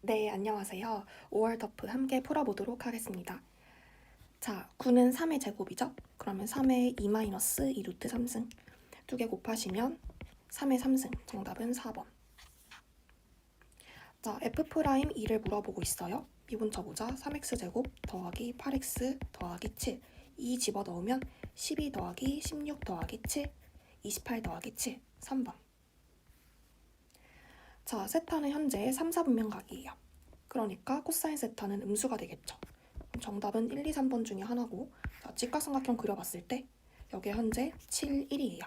네, 안녕하세요. 5월 터프 함께 풀어보도록 하겠습니다. 자, 9는 3의 제곱이죠? 그러면 3의 2-2 루트 3승. 2개 곱하시면 3의 3승. 정답은 4번. 자, F'2를 물어보고 있어요. 미분쳐보자. 3x제곱 더하기 8x 더하기 7. 2 집어넣으면 12 더하기 16 더하기 7. 28 더하기 7. 3번. 자, 세타는 현재 3, 4분면각이에요. 그러니까 코사인 세타는 음수가 되겠죠. 정답은 1, 2, 3번 중에 하나고, 자, 직각삼각형 그려봤을 때 여기 현재 7, 1이에요.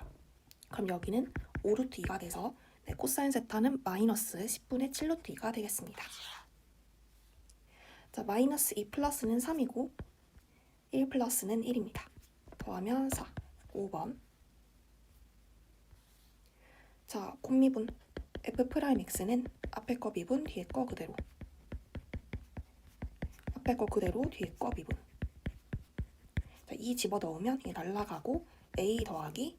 그럼 여기는 5루트 2가 돼서 코사인 세타는 마이너스 10분의 7루트 2가 되겠습니다. 자, 마이너스 2 플러스는 3이고 1 플러스는 1입니다. 더하면 4, 5번. 자, 곱미분 F'X는 앞에 거 미분, 뒤에 거 그대로. 앞에 거 그대로, 뒤에 거 미분. 자, 2 집어넣으면 이게 날라가고 A 더하기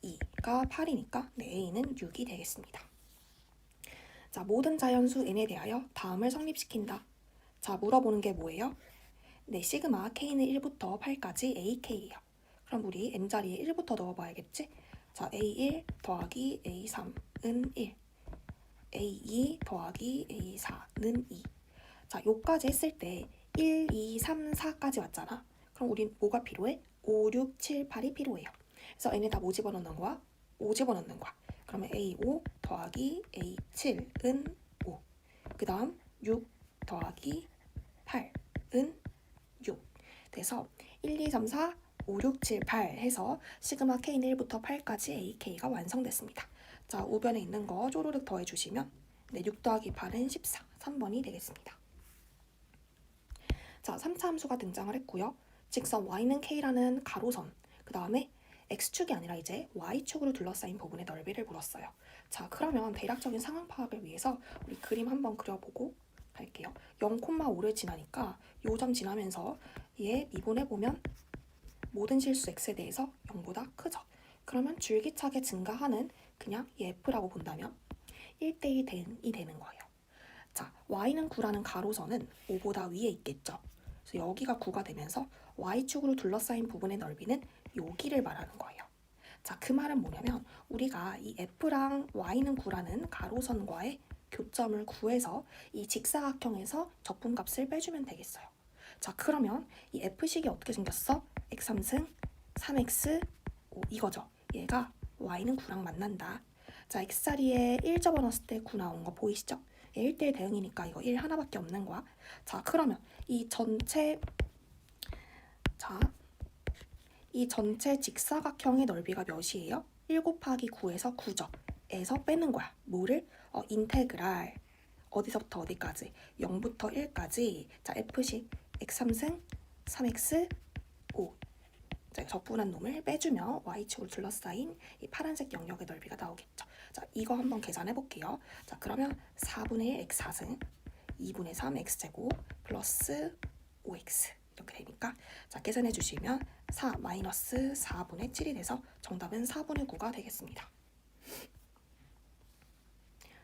2가 8이니까 A는 6이 되겠습니다. 자, 모든 자연수 n에 대하여 다음을 성립시킨다. 자, 물어보는 게 뭐예요? 네, 시그마 k는 1부터 8까지 ak예요. 그럼 우리 n자리에 1부터 넣어봐야겠지? 자, a1 더하기 a3은 1, a2 더하기 a4는 2. 자, 요까지 했을 때 1, 2, 3, 4까지 왔잖아. 그럼 우린 뭐가 필요해? 5, 6, 7, 8이 필요해요. 그래서 n에다 뭐 집어넣는 거야? 5 집어넣는 거야. 그러면 a5 더하기 a7은 5. 그 다음 6 더하기 8은 6. 그래서 1, 2, 3, 4, 5, 6, 7, 8 해서 시그마 k는 1부터 8까지 ak가 완성됐습니다. 자, 우변에 있는 거 쪼르륵 더해주시면 6 더하기 8은 14, 3번이 되겠습니다. 자, 3차 함수가 등장을 했고요. 직선 y는 k라는 가로선, 그 다음에 x축이 아니라 이제 y축으로 둘러싸인 부분의 넓이를 물었어요. 자, 그러면 대략적인 상황 파악을 위해서 우리 그림 한번 그려보고 갈게요. 0,5를 지나니까 요 점 지나면서 얘 미분해보면 모든 실수 x에 대해서 0보다 크죠. 그러면 줄기차게 증가하는 그냥 얘 f라고 본다면 1대1 대응이 되는 거예요. 자, y는 9라는 가로선은 5보다 위에 있겠죠. 그래서 여기가 9가 되면서 y축으로 둘러싸인 부분의 넓이는 여기를 말하는 거예요. 자, 그 말은 뭐냐면 우리가 이 f랑 y는 9라는 가로선과의 교점을 구해서 이 직사각형에서 적분값을 빼주면 되겠어요. 자, 그러면 이 f식이 어떻게 생겼어? x3승 3x 5 이거죠. 얘가 y는 9랑 만난다. 자, x자리에 1 접어넣었을 때 9 나온 거 보이시죠? 1대1 대응이니까 이거 1 하나밖에 없는 거야. 자, 그러면 이 전체 직사각형의 넓이가 몇이에요? 1 곱하기 9에서 9죠. 에서 빼는 거야. 뭐를? 인테그랄. 어디서부터 어디까지? 0부터 1까지. 자, f식 x3승 3x 5. 자, 적분한 놈을 빼주면 y축으로 둘러싸인 이 파란색 영역의 넓이가 나오겠죠. 자, 이거 한번 계산해 볼게요. 자, 그러면 4분의 1 x4승 2분의 3 x제곱 플러스 5x 이렇게 되니까 자, 계산해 주시면 4 마이너스 4분의 7이 돼서 정답은 4분의 9가 되겠습니다.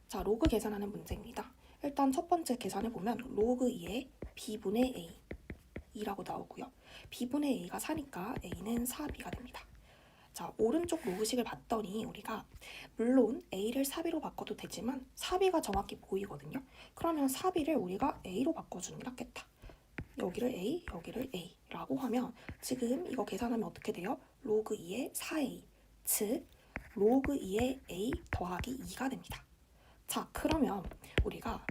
자, 로그 계산하는 문제입니다. 일단 첫 번째 계산해 보면 로그 2의 b분의 a 2라고 나오고요. b분의 a가 4니까 a는 4b가 됩니다. 자, 오른쪽 로그식을 봤더니 우리가 물론 a를 4b로 바꿔도 되지만 4b가 정확히 보이거든요. 그러면 4b를 우리가 a로 바꿔주는 게 낫겠다. 여기를 a, 여기를 a라고 하면 지금 이거 계산하면 어떻게 돼요? 로그 2의 4a, 즉 로그 2의 a 더하기 2가 됩니다. 자, 그러면 우리가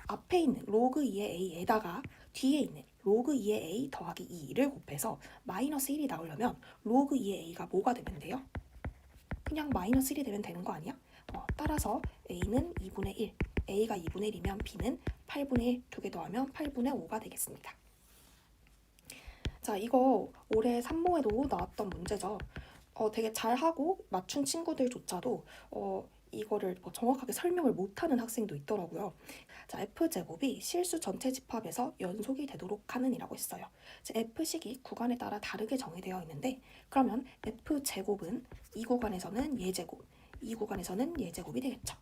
앞에 있는 로그 2의 a에다가 뒤에 있는 로그 2의 a 더하기 2를 곱해서 마이너스 1이 나오려면 로그 2의 a가 뭐가 되면 돼요? 그냥 마이너스 1이 되면 되는 거 아니야? 따라서 a는 2분의 1, a가 2분의 1이면 b는 8분의 1, 두 개 더하면 8분의 5가 되겠습니다. 자, 이거 올해 3모에도 나왔던 문제죠. 되게 잘하고 맞춘 친구들조차도 이거를 정확하게 설명을 못하는 학생도 있더라고요. 자, F제곱이 실수 전체 집합에서 연속이 되도록 하는 이라고 했어요. F식이 구간에 따라 다르게 정의되어 있는데 그러면 F제곱은 이 구간에서는 얘제곱, 이 구간에서는 얘제곱이 되겠죠.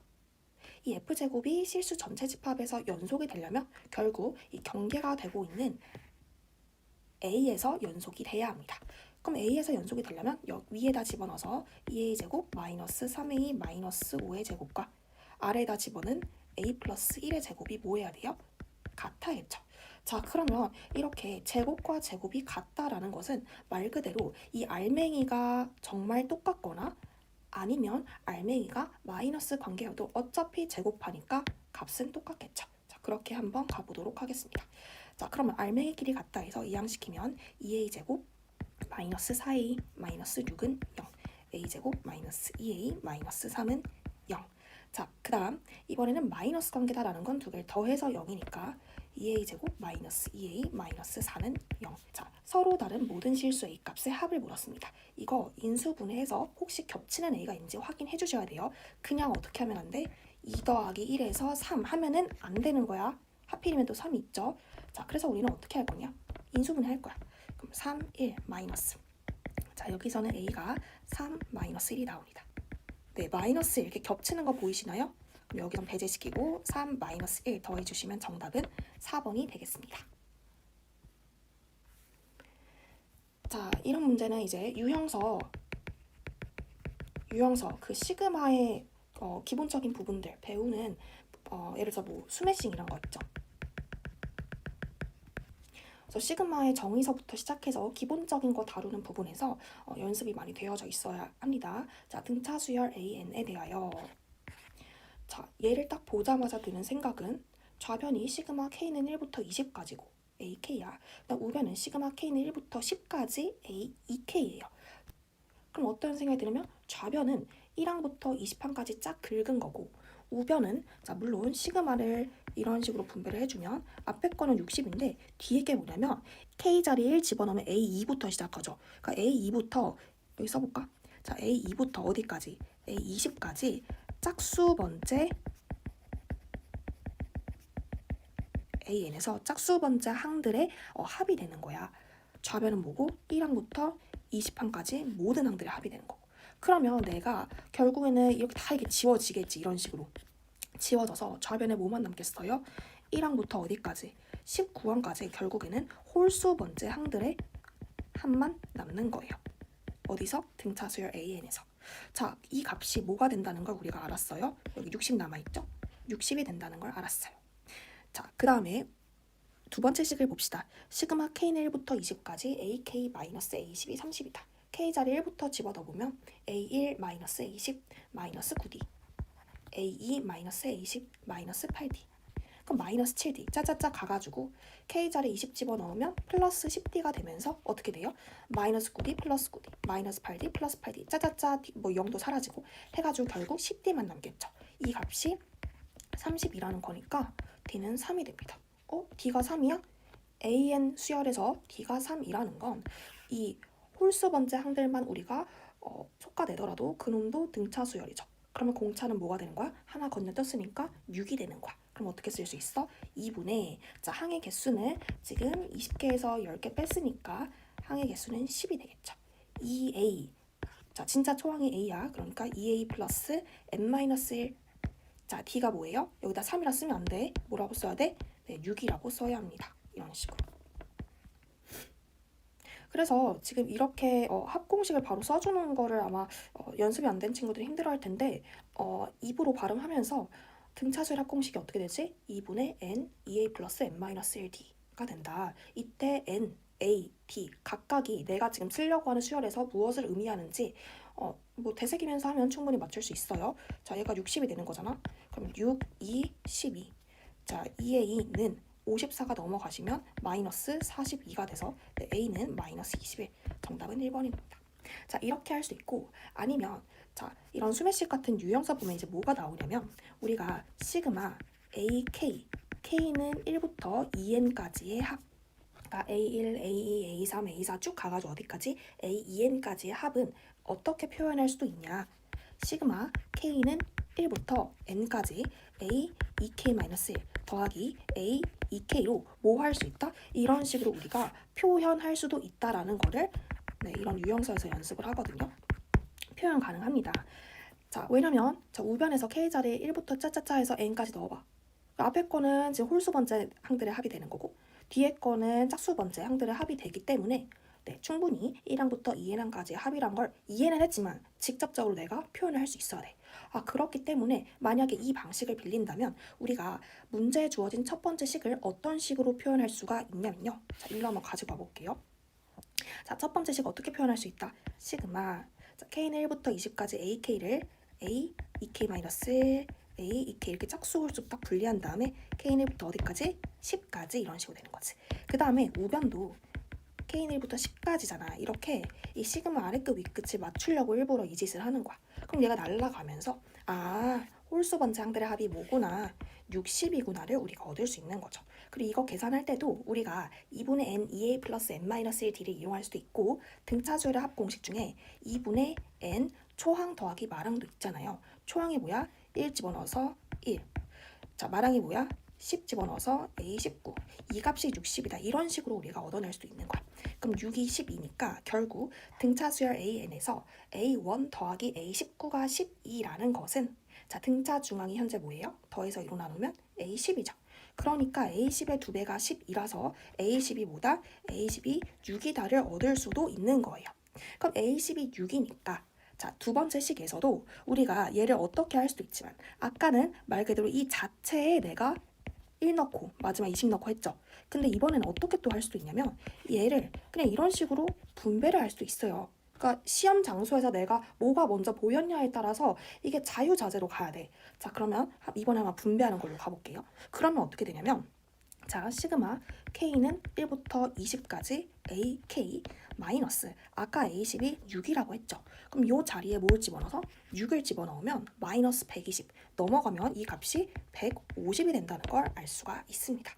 이 F제곱이 실수 전체 집합에서 연속이 되려면 결국 이 경계가 되고 있는 A에서 연속이 돼야 합니다. 그럼 A에서 연속이 되려면 위에다 집어넣어서 2A제곱 마이너스 3A 마이너스 5의 제곱과 아래에다 집어넣은 A 플러스 1의 제곱이 뭐 해야 돼요? 같아야겠죠. 자, 그러면 이렇게 제곱과 제곱이 같다라는 것은 말 그대로 이 알맹이가 정말 똑같거나 아니면 알맹이가 마이너스 관계여도 어차피 제곱하니까 값은 똑같겠죠. 자, 그렇게 한번 가보도록 하겠습니다. 자, 그러면 알맹이끼리 같다 해서 이항시키면 2a제곱 마이너스 4a 마이너스 6은 0, a제곱 마이너스 2a 마이너스 3은 0. 자, 그 다음 이번에는 마이너스 관계다라는 건 두 개를 더해서 0이니까 2a제곱 마이너스 2a 마이너스 4는 0. 자, 서로 다른 모든 실수 a 값의 합을 물었습니다. 이거 인수분해해서 혹시 겹치는 a가 있는지 확인해 주셔야 돼요. 그냥 어떻게 하면 안 돼? 2 더하기 1에서 3 하면은 안 되는 거야. 하필이면 또 3이 있죠. 자, 그래서 우리는 어떻게 할 거냐? 인수분해 할 거야. 그럼 3, 1 마이너스. 자, 여기서는 a가 3 마이너스 1이 나옵니다. 네, 마이너스 이렇게 겹치는 거 보이시나요? 그럼 여기서 배제시키고 3 마이너스 1 더해주시면 정답은 4번이 되겠습니다. 자, 이런 문제는 이제 유형서 그 시그마의 기본적인 부분들 배우는 예를 들어서 뭐 스매싱 이런 거 있죠. 그래서 시그마의 정의서부터 시작해서 기본적인 거 다루는 부분에서 연습이 많이 되어져 있어야 합니다. 자, 등차 수열 AN에 대하여 자, 얘를 딱 보자마자 드는 생각은 좌변이 시그마 K는 1부터 20까지고 AK야. 그다음 우변은 시그마 K는 1부터 10까지 A, 2K예요. 그럼 어떤 생각이 들으면 좌변은 1항부터 20항까지 쫙 긁은 거고 우변은 자 물론 시그마를 이런 식으로 분배를 해주면 앞에 거는 60인데 뒤에 게 뭐냐면 K자리에 1 집어넣으면 A2부터 시작하죠. 그러니까 A2부터 여기 써볼까? 자 A2부터 어디까지? A20까지 짝수 번째 AN에서 짝수 번째 항들의 합이 되는 거야. 좌변은 뭐고? 1항부터 20항까지 모든 항들의 합이 되는 거고. 그러면 내가 결국에는 이렇게 다 이게 지워지겠지. 이런 식으로 지워져서 좌변에 뭐만 남겠어요? 1항부터 어디까지? 19항까지 결국에는 홀수 번째 항들의 합만 남는 거예요. 어디서? 등차 수열 AN에서. 자, 이 값이 뭐가 된다는 걸 우리가 알았어요. 여기 60 남아있죠? 60이 된다는 걸 알았어요. 자, 그 다음에 두 번째 식을 봅시다. 시그마 K는 1부터 20까지 AK-A10이 30이다. K자리 1부터 집어넣어보면 A1 A10 9D A2 A10 8D 그럼 마이너스 7D 짜짜짜 가가지고 K자리 20 집어넣으면 플러스 10D가 되면서 어떻게 돼요? 마이너스 9D 플러스 9D 마이너스 8D 플러스 8D 짜짜짜 뭐 0도 사라지고 해가지고 결국 10D만 남겠죠. 이 값이 30이라는 거니까 D는 3이 됩니다. D가 3이야? AN 수열에서 D가 3이라는 건 이 홀수 번째 항들만 우리가 솎아내더라도 그놈도 등차 수열이죠. 그러면 공차는 뭐가 되는 거야? 하나 건너뛰었으니까 6이 되는 거야. 그럼 어떻게 쓸 수 있어? 2분의 자 항의 개수는 지금 20개에서 10개 뺐으니까 항의 개수는 10이 되겠죠. 2A 자 진짜 초항이 A야. 그러니까 2A 플러스 N-1 자 D가 뭐예요? 여기다 3이라 쓰면 안 돼. 뭐라고 써야 돼? 네, 6이라고 써야 합니다. 이런 식으로. 그래서 지금 이렇게 합공식을 바로 써주는 거를 아마 연습이 안 된 친구들이 힘들어할 텐데 입으로 발음하면서 등차수열 합공식이 어떻게 되지? 2분의 n 2a 플러스 n-1d가 된다. 이때 n, a, d 각각이 내가 지금 쓰려고 하는 수열에서 무엇을 의미하는지 뭐 되새기면서 하면 충분히 맞출 수 있어요. 자 얘가 60이 되는 거잖아. 그럼 6, 2, 12 자 2a는 54가 넘어가시면 마이너스 42가 돼서 A는 마이너스 21 정답은 1번입니다. 자 이렇게 할 수 있고 아니면 자 이런 수매식 같은 유형서 보면 이제 뭐가 나오냐면 우리가 시그마 AK K는 1부터 2n까지의 합 그러니까 A1, A2, A3, A4 쭉 가가지고 어디까지? A2n까지의 합은 어떻게 표현할 수도 있냐 시그마 K는 1부터 n까지 A 2K-1 더하기 A 2K로 뭐 할 수 있다? 이런 식으로 우리가 표현할 수도 있다라는 거를 네, 이런 유형서에서 연습을 하거든요. 표현 가능합니다. 자, 왜냐면 자, 우변에서 K자리에 1부터 짜짜짜 해서 N까지 넣어봐. 앞에 거는 지금 홀수 번째 항들의 합이 되는 거고 뒤에 거는 짝수 번째 항들의 합이 되기 때문에 네, 충분히 1항부터 2항까지의 합이란 걸 이해는 했지만 직접적으로 내가 표현을 할 수 있어야 돼. 그렇기 때문에 만약에 이 방식을 빌린다면 우리가 문제에 주어진 첫 번째 식을 어떤 식으로 표현할 수가 있냐면요. 자, 일로 한번 가지고 와볼게요. 자, 첫 번째 식 어떻게 표현할 수 있다? 시그마 자, K는 1부터 20까지 AK를 A, 2K-1, A, 2K 이렇게 짝수 홀수 딱 분리한 다음에 K는 1부터 어디까지? 10까지 이런 식으로 되는 거지. 그 다음에 우변도 K는 1부터 10까지잖아. 이렇게 이 시그마 아래끝 윗끝을 맞추려고 일부러 이 짓을 하는 거야. 그럼 얘가 날아가면서 홀수 번째 항들의 합이 뭐구나 60이구나를 우리가 얻을 수 있는 거죠. 그리고 이거 계산할 때도 우리가 2분의 n 2a 플러스 n-1d를 이용할 수도 있고 등차수열의 합 공식 중에 2분의 n 초항 더하기 마랑도 있잖아요. 초항이 뭐야? 1 집어넣어서 1. 자, 마랑이 뭐야? 10 집어넣어서 A19. 이 값이 60이다. 이런 식으로 우리가 얻어낼 수도 있는 거야. 그럼 6이 12니까 결국 등차수열 AN에서 A1 더하기 A19가 12라는 것은 자, 등차 중앙이 현재 뭐예요? 더해서 2로 나누면 A10이죠. 그러니까 A10의 2배가 10이라서 A10이 뭐다? A10이 6이다를 얻을 수도 있는 거예요. 그럼 A10이 6이니까 자, 두 번째 식에서도 우리가 얘를 어떻게 할 수도 있지만 아까는 말 그대로 이 자체에 내가 1 넣고 마지막 20 넣고 했죠. 근데 이번에는 어떻게 또 할 수도 있냐면 얘를 그냥 이런 식으로 분배를 할 수도 있어요. 그러니까 시험 장소에서 내가 뭐가 먼저 보였냐에 따라서 이게 자유자재로 가야 돼. 자, 그러면 이번에 한번 분배하는 걸로 가볼게요. 그러면 어떻게 되냐면 자, 시그마 K는 1부터 20까지 AK 마이너스 아까 A10이 6이라고 했죠. 그럼 이 자리에 뭘 집어넣어서 6을 집어넣으면 마이너스 120 넘어가면 이 값이 150이 된다는 걸 알 수가 있습니다.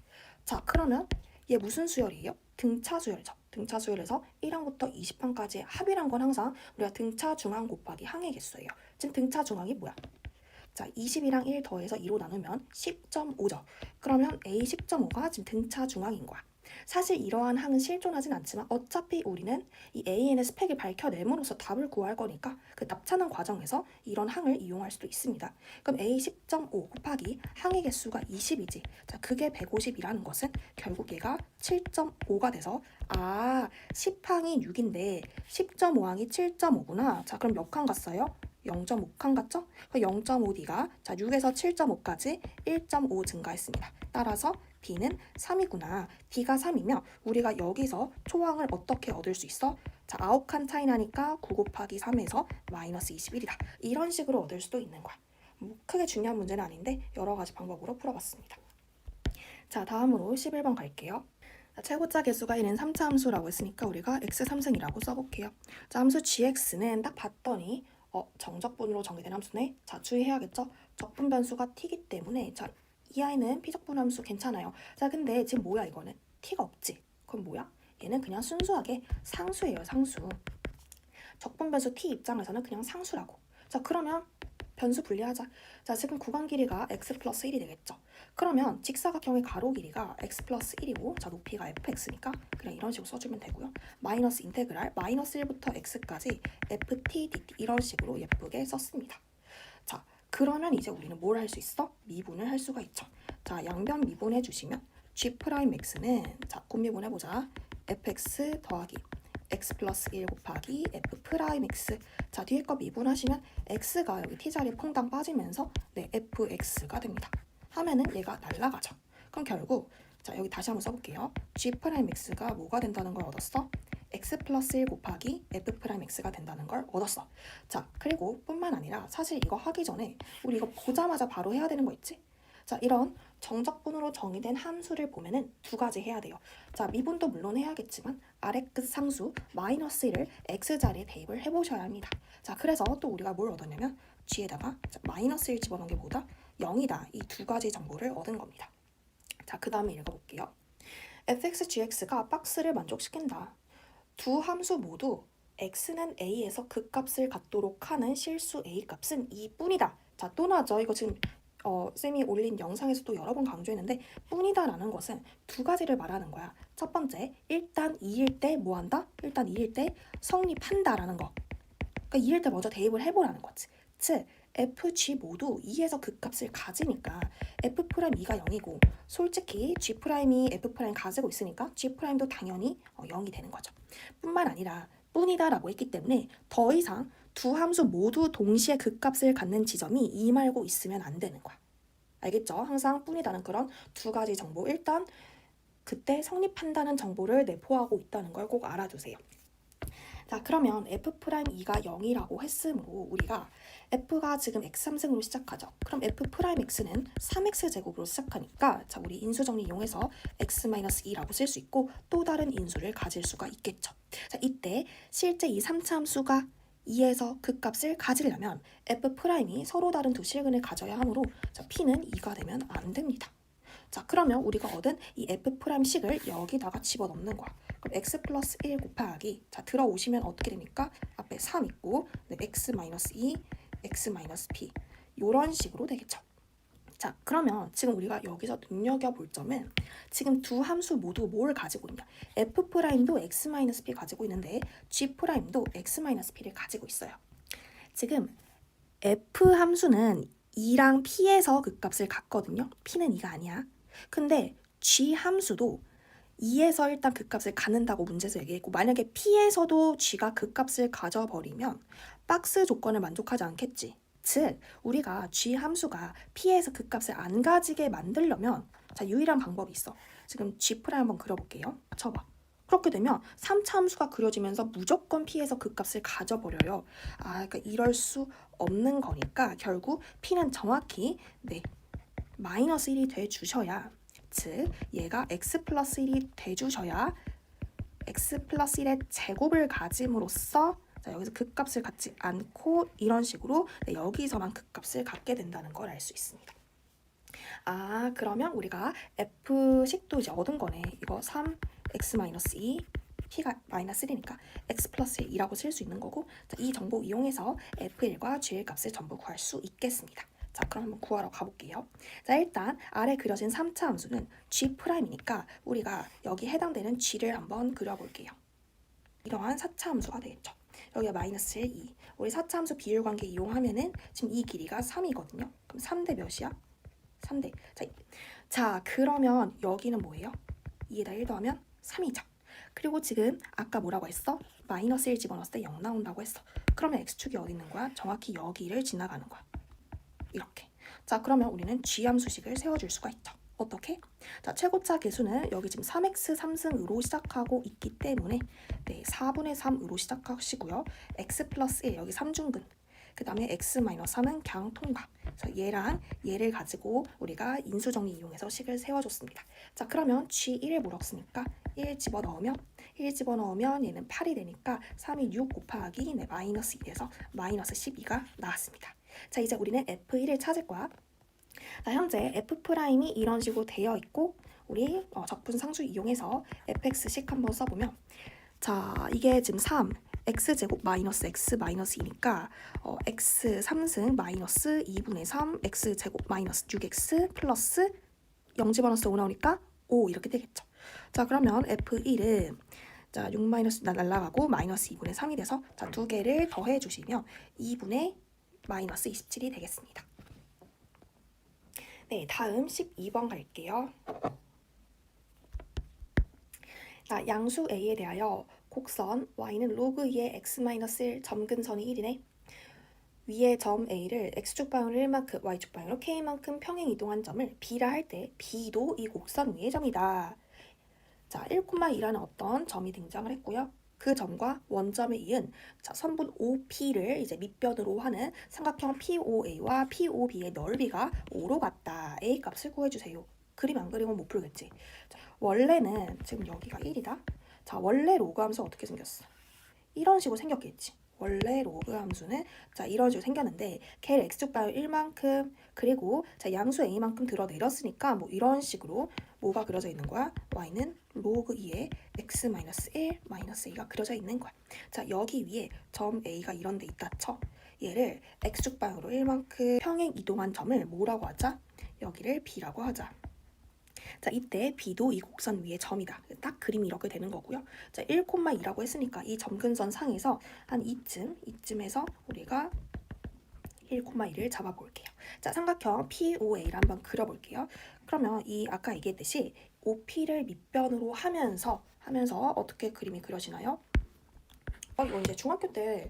자, 그러면 얘 무슨 수열이에요? 등차 수열이죠. 등차 수열에서 1항부터 20항까지의 합이란 건 항상 우리가 등차 중항 곱하기 항의 개수예요. 지금 등차 중항이 뭐야? 자, 20이랑 1 더해서 2로 나누면 10.5죠. 그러면 A 10.5가 지금 등차 중앙인 거야. 사실 이러한 항은 실존하진 않지만 어차피 우리는 이 AN의 스펙을 밝혀냄으로써 답을 구할 거니까 그 답 찾는 과정에서 이런 항을 이용할 수도 있습니다. 그럼 A 10.5 곱하기 항의 개수가 20이지. 자, 그게 150이라는 것은 결국 얘가 7.5가 돼서 10항이 6인데 10.5항이 7.5구나. 자, 그럼 몇 칸 갔어요? 0.5칸 같죠? 0.5D가 자 6에서 7.5까지 1.5 증가했습니다. 따라서 D는 3이구나. D가 3이면 우리가 여기서 초항을 어떻게 얻을 수 있어? 자 9칸 차이 나니까 9 곱하기 3에서 마이너스 21이다. 이런 식으로 얻을 수도 있는 거야. 크게 중요한 문제는 아닌데 여러 가지 방법으로 풀어봤습니다. 자 다음으로 11번 갈게요. 자, 최고차 개수가 있는 3차 함수라고 했으니까 우리가 x3승이라고 써볼게요. 자 함수 gx는 딱 봤더니 정적분으로 정의된 함수네. 자, 주의해야겠죠? 적분 변수가 t이기 때문에 자, 이 아이는 피적분 함수 괜찮아요. 자, 근데 지금 뭐야 이거는? t가 없지? 그럼 뭐야? 얘는 그냥 순수하게 상수예요, 상수. 적분 변수 t 입장에서는 그냥 상수라고. 자, 그러면 변수 분리하자. 자, 지금 구간 길이가 x 플러스 1이 되겠죠? 그러면 직사각형의 가로 길이가 x 플러스 1이고 자, 높이가 fx니까 그냥 이런 식으로 써주면 되고요. 마이너스 인테그랄 마이너스 1부터 x까지 ft dt 이런 식으로 예쁘게 썼습니다. 자, 그러면 이제 우리는 뭘 할 수 있어? 미분을 할 수가 있죠. 자, 양변 미분해 주시면 g'x는 자, 곱미분해보자. fx 더하기 x 플러스 1 곱하기 f 프라임 x. 자, 뒤에 거 미분하시면 x가 여기 t자리에 퐁당 빠지면서 네, fx가 됩니다. 하면은 얘가 날라가죠. 그럼 결국 자, 여기 다시 한번 써볼게요. g 프라임 x가 뭐가 된다는 걸 얻었어? x 플러스 1 곱하기 f 프라임 x가 된다는 걸 얻었어. 자, 그리고 뿐만 아니라 사실 이거 하기 전에 우리 이거 보자마자 바로 해야 되는 거 있지? 자, 이런 정적분으로 정의된 함수를 보면은 두 가지 해야 돼요. 자, 미분도 물론 해야겠지만 아래 끝 상수 마이너스 1을 x자리에 대입을 해보셔야 합니다. 자, 그래서 또 우리가 뭘 얻었냐면 g에다가 마이너스 1 집어넣은 게 뭐다? 0이다. 이 두 가지 정보를 얻은 겁니다. 자, 그 다음에 읽어볼게요. fx, gx가 박스를 만족시킨다. 두 함수 모두 x는 a에서 극값을 갖도록 하는 실수 a 값은 2뿐이다. 자, 또 나죠. 이거 지금 쌤이 올린 영상에서도 여러 번 강조했는데 뿐이다라는 것은 두 가지를 말하는 거야. 첫 번째, 일단 2일 때 뭐 한다? 일단 2일 때 성립한다라는 거. 그러니까 2일 때 먼저 대입을 해보라는 거지. 즉, F, G 모두 2에서 극값을 가지니까 F'2가 0이고 솔직히 G'이 F' 가지고 있으니까 G'도 당연히 0이 되는 거죠. 뿐만 아니라 뿐이다라고 했기 때문에 더 이상 두 함수 모두 동시에 극값을 갖는 지점이 2 말고 있으면 안 되는 거야. 알겠죠? 항상 뿐이다는 그런 두 가지 정보, 일단 그때 성립한다는 정보를 내포하고 있다는 걸 꼭 알아두세요. 자, 그러면 F'2가 0이라고 했으므로 우리가 F가 지금 x3승으로 시작하죠. 그럼 F'X는 3x제곱으로 시작하니까 자, 우리 인수정리 이용해서 x-2라고 쓸 수 있고 또 다른 인수를 가질 수가 있겠죠. 자, 이때 실제 이 3차 함수가 2에서 극값을 가지려면 F'이 서로 다른 두 실근을 가져야 하므로 자, P는 2가 되면 안 됩니다. 자, 그러면 우리가 얻은 이 F'식을 여기다가 집어넣는 거야. 그럼 x 플러스 1 곱하기, 자, 들어오시면 어떻게 됩니까? 앞에 3 있고, 네, x 마이너스 2, x 마이너스 p. 요런 식으로 되겠죠. 자, 그러면 지금 우리가 여기서 눈여겨볼 점은 지금 두 함수 모두 뭘 가지고 있냐? F'도 x 마이너스 p 가지고 있는데 G'도 x 마이너스 p를 가지고 있어요. 지금 F 함수는 2랑 p에서 극값을 갖거든요. p는 2가 아니야. 근데 G 함수도 2에서 일단 극값을 갖는다고 문제에서 얘기했고 만약에 P에서도 G가 극값을 가져버리면 박스 조건을 만족하지 않겠지. 즉 우리가 G 함수가 P에서 극값을 안 가지게 만들려면 자 유일한 방법이 있어. 지금 G' 한번 그려볼게요. 쳐봐. 그렇게 되면 3차 함수가 그려지면서 무조건 P에서 극값을 가져버려요. 아, 그러니까 이럴 수 없는 거니까 결국 P는 정확히 네, 마이너스 1이 돼주셔야 즉 얘가 x 플러스 1이 돼주셔야 x 플러스 1의 제곱을 가짐으로써 자, 여기서 극값을 갖지 않고 이런 식으로 네, 여기서만 극값을 갖게 된다는 걸 알 수 있습니다. 아 그러면 우리가 f식도 이제 얻은 거네. 이거 3x-2 p가 마이너스 1이니까 x 플러스 1이라고 쓸 수 있는 거고 자, 이 정보 이용해서 f1과 g1 값을 전부 구할 수 있겠습니다. 자, 그럼 한번 구하러 가볼게요. 자, 일단 아래 그려진 3차 함수는 G'이니까 우리가 여기 해당되는 G를 한번 그려볼게요. 이러한 4차 함수가 되겠죠. 여기가 마이너스 1, 2. 우리 4차 함수 비율 관계 이용하면은 지금 이 길이가 3이거든요. 그럼 3대 몇이야? 3대. 자, 그러면 여기는 뭐예요? 2에다 1 더하면 3이죠. 그리고 지금 아까 뭐라고 했어? 마이너스 1 집어넣었을 때 0 나온다고 했어. 그러면 X축이 어디 있는 거야? 정확히 여기를 지나가는 거야. 이렇게. 자, 그러면 우리는 G함수식을 세워줄 수가 있죠. 어떻게? 자, 최고차 계수는 여기 지금 3x 3승으로 시작하고 있기 때문에 네, 4분의 3으로 시작하시고요. x 플러스 1, 여기 3중근. 그 다음에 x-3은 그냥 통과. 그래서 얘랑 얘를 가지고 우리가 인수정리 이용해서 식을 세워줬습니다. 자, 그러면 G1을 물었으니까 1 집어넣으면 얘는 8이 되니까 3이 6 곱하기 네, 마이너스 2에서 마이너스 12가 나왔습니다. 자, 이제 우리는 F1을 찾을 거야. 자, 현재 F'이 이런 식으로 되어 있고 우리 적분상수 이용해서 fx식 한번 써보면 자, 이게 지금 3 x제곱 마이너스 x 마이너스 2니까 x 3승 마이너스 2분의 3 x제곱 마이너스 6x 플러스 0 집어넣어서 5 나오니까 5 이렇게 되겠죠. 자, 그러면 F1은 자, 6 마이너스 날라가고 마이너스 2분의 3이 돼서 자, 두 개를 더해 주시면 2분의 마이너스 27이 되겠습니다. 네, 다음 12번 갈게요. 자, 양수 A에 대하여 곡선 y는 로그 2의 x-1 점근선이 1이네. 위의 점 A를 x축 방향으로 1만큼, y축 방향으로 k만큼 평행 이동한 점을 B라 할 때 B도 이 곡선 위의 점이다. 자, 1,2라는 어떤 점이 등장을 했고요. 그 점과 원점에 이은 자, 선분 OP를 이제 밑변으로 하는 삼각형 POA와 POB의 넓이가 5로 같다. A 값을 구해주세요. 그림 안 그리면 못 풀겠지. 자, 원래는 지금 여기가 1이다. 자, 원래 로그 함수 어떻게 생겼어? 이런 식으로 생겼겠지. 원래 로그 함수는 자 이런 식으로 생겼는데 걔를 x축 방향 1만큼 그리고 자 양수 a만큼 들어 내렸으니까 뭐 이런 식으로 뭐가 그려져 있는 거야? y는 로그 2에 x-1 마이너스 a가 그려져 있는 거야. 자 여기 위에 점 a가 이런 데 있다 쳐. 얘를 x축 방향으로 1만큼 평행 이동한 점을 뭐라고 하자? 여기를 b라고 하자. 자 이때 B도 이 곡선 위에 점이다. 딱 그림이 이렇게 되는 거고요. 자 1,2라고 했으니까 이 점근선 상에서 한 이쯤에서 우리가 1,1을 잡아볼게요. 자, 삼각형 POA를 한번 그려볼게요. 그러면 이 아까 얘기했듯이 OP를 밑변으로 하면서 어떻게 그림이 그려지나요? 이거 이제 중학교 때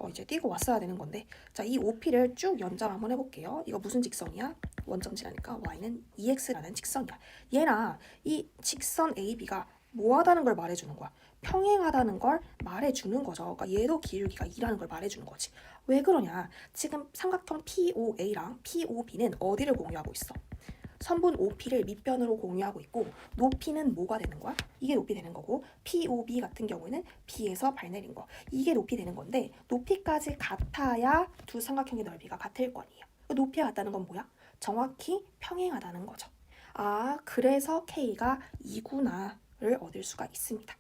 이제 띄고 왔어야 되는 건데, 자, 이 OP를 쭉 연장 한번 해볼게요. 이거 무슨 직선이야? 원점지라니까 y는 2x라는 직선이야. 얘랑 이 직선 AB가 뭐하다는 걸 말해주는 거야. 평행하다는 걸 말해주는 거죠. 그러니까 얘도 기울기가 2라는 걸 말해주는 거지. 왜 그러냐? 지금 삼각형 POA랑 POB는 어디를 공유하고 있어? 선분 OP를 밑변으로 공유하고 있고, 높이는 뭐가 되는 거야? 이게 높이 되는 거고, POB 같은 경우에는 B에서 발 내린 거, 이게 높이 되는 건데, 높이까지 같아야 두 삼각형의 넓이가 같을 거 아니에요. 높이가 같다는 건 뭐야? 정확히 평행하다는 거죠. 아, 그래서 K가 2구나를 얻을 수가 있습니다.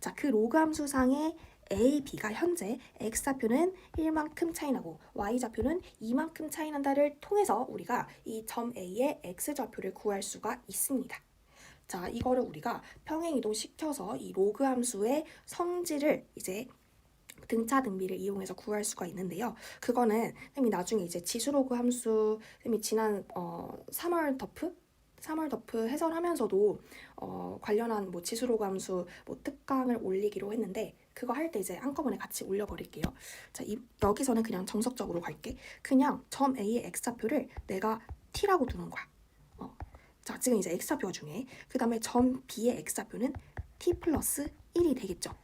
자, 그 로그 함수상의 A, B가 현재 X좌표는 1만큼 차이나고 Y좌표는 2만큼 차이난다를 통해서 우리가 이 점 A의 X좌표를 구할 수가 있습니다. 자, 이거를 우리가 평행이동시켜서 이 로그 함수의 성질을 이제 등차 등비를 이용해서 구할 수가 있는데요. 그거는 쌤이 나중에 이제 지수로그 함수, 쌤이 지난 3월 더프 해설하면서도 관련한 뭐 지수로그 함수 뭐 특강을 올리기로 했는데, 그거 할 때 이제 한꺼번에 같이 올려버릴게요. 자, 여기서는 그냥 정석적으로 갈게. 그냥 점 A의 X좌표를 내가 T라고 두는 거야. 자, 지금 이제 X좌표가 중요해. 그 다음에 점 B의 X좌표는 T 플러스 1이 되겠죠.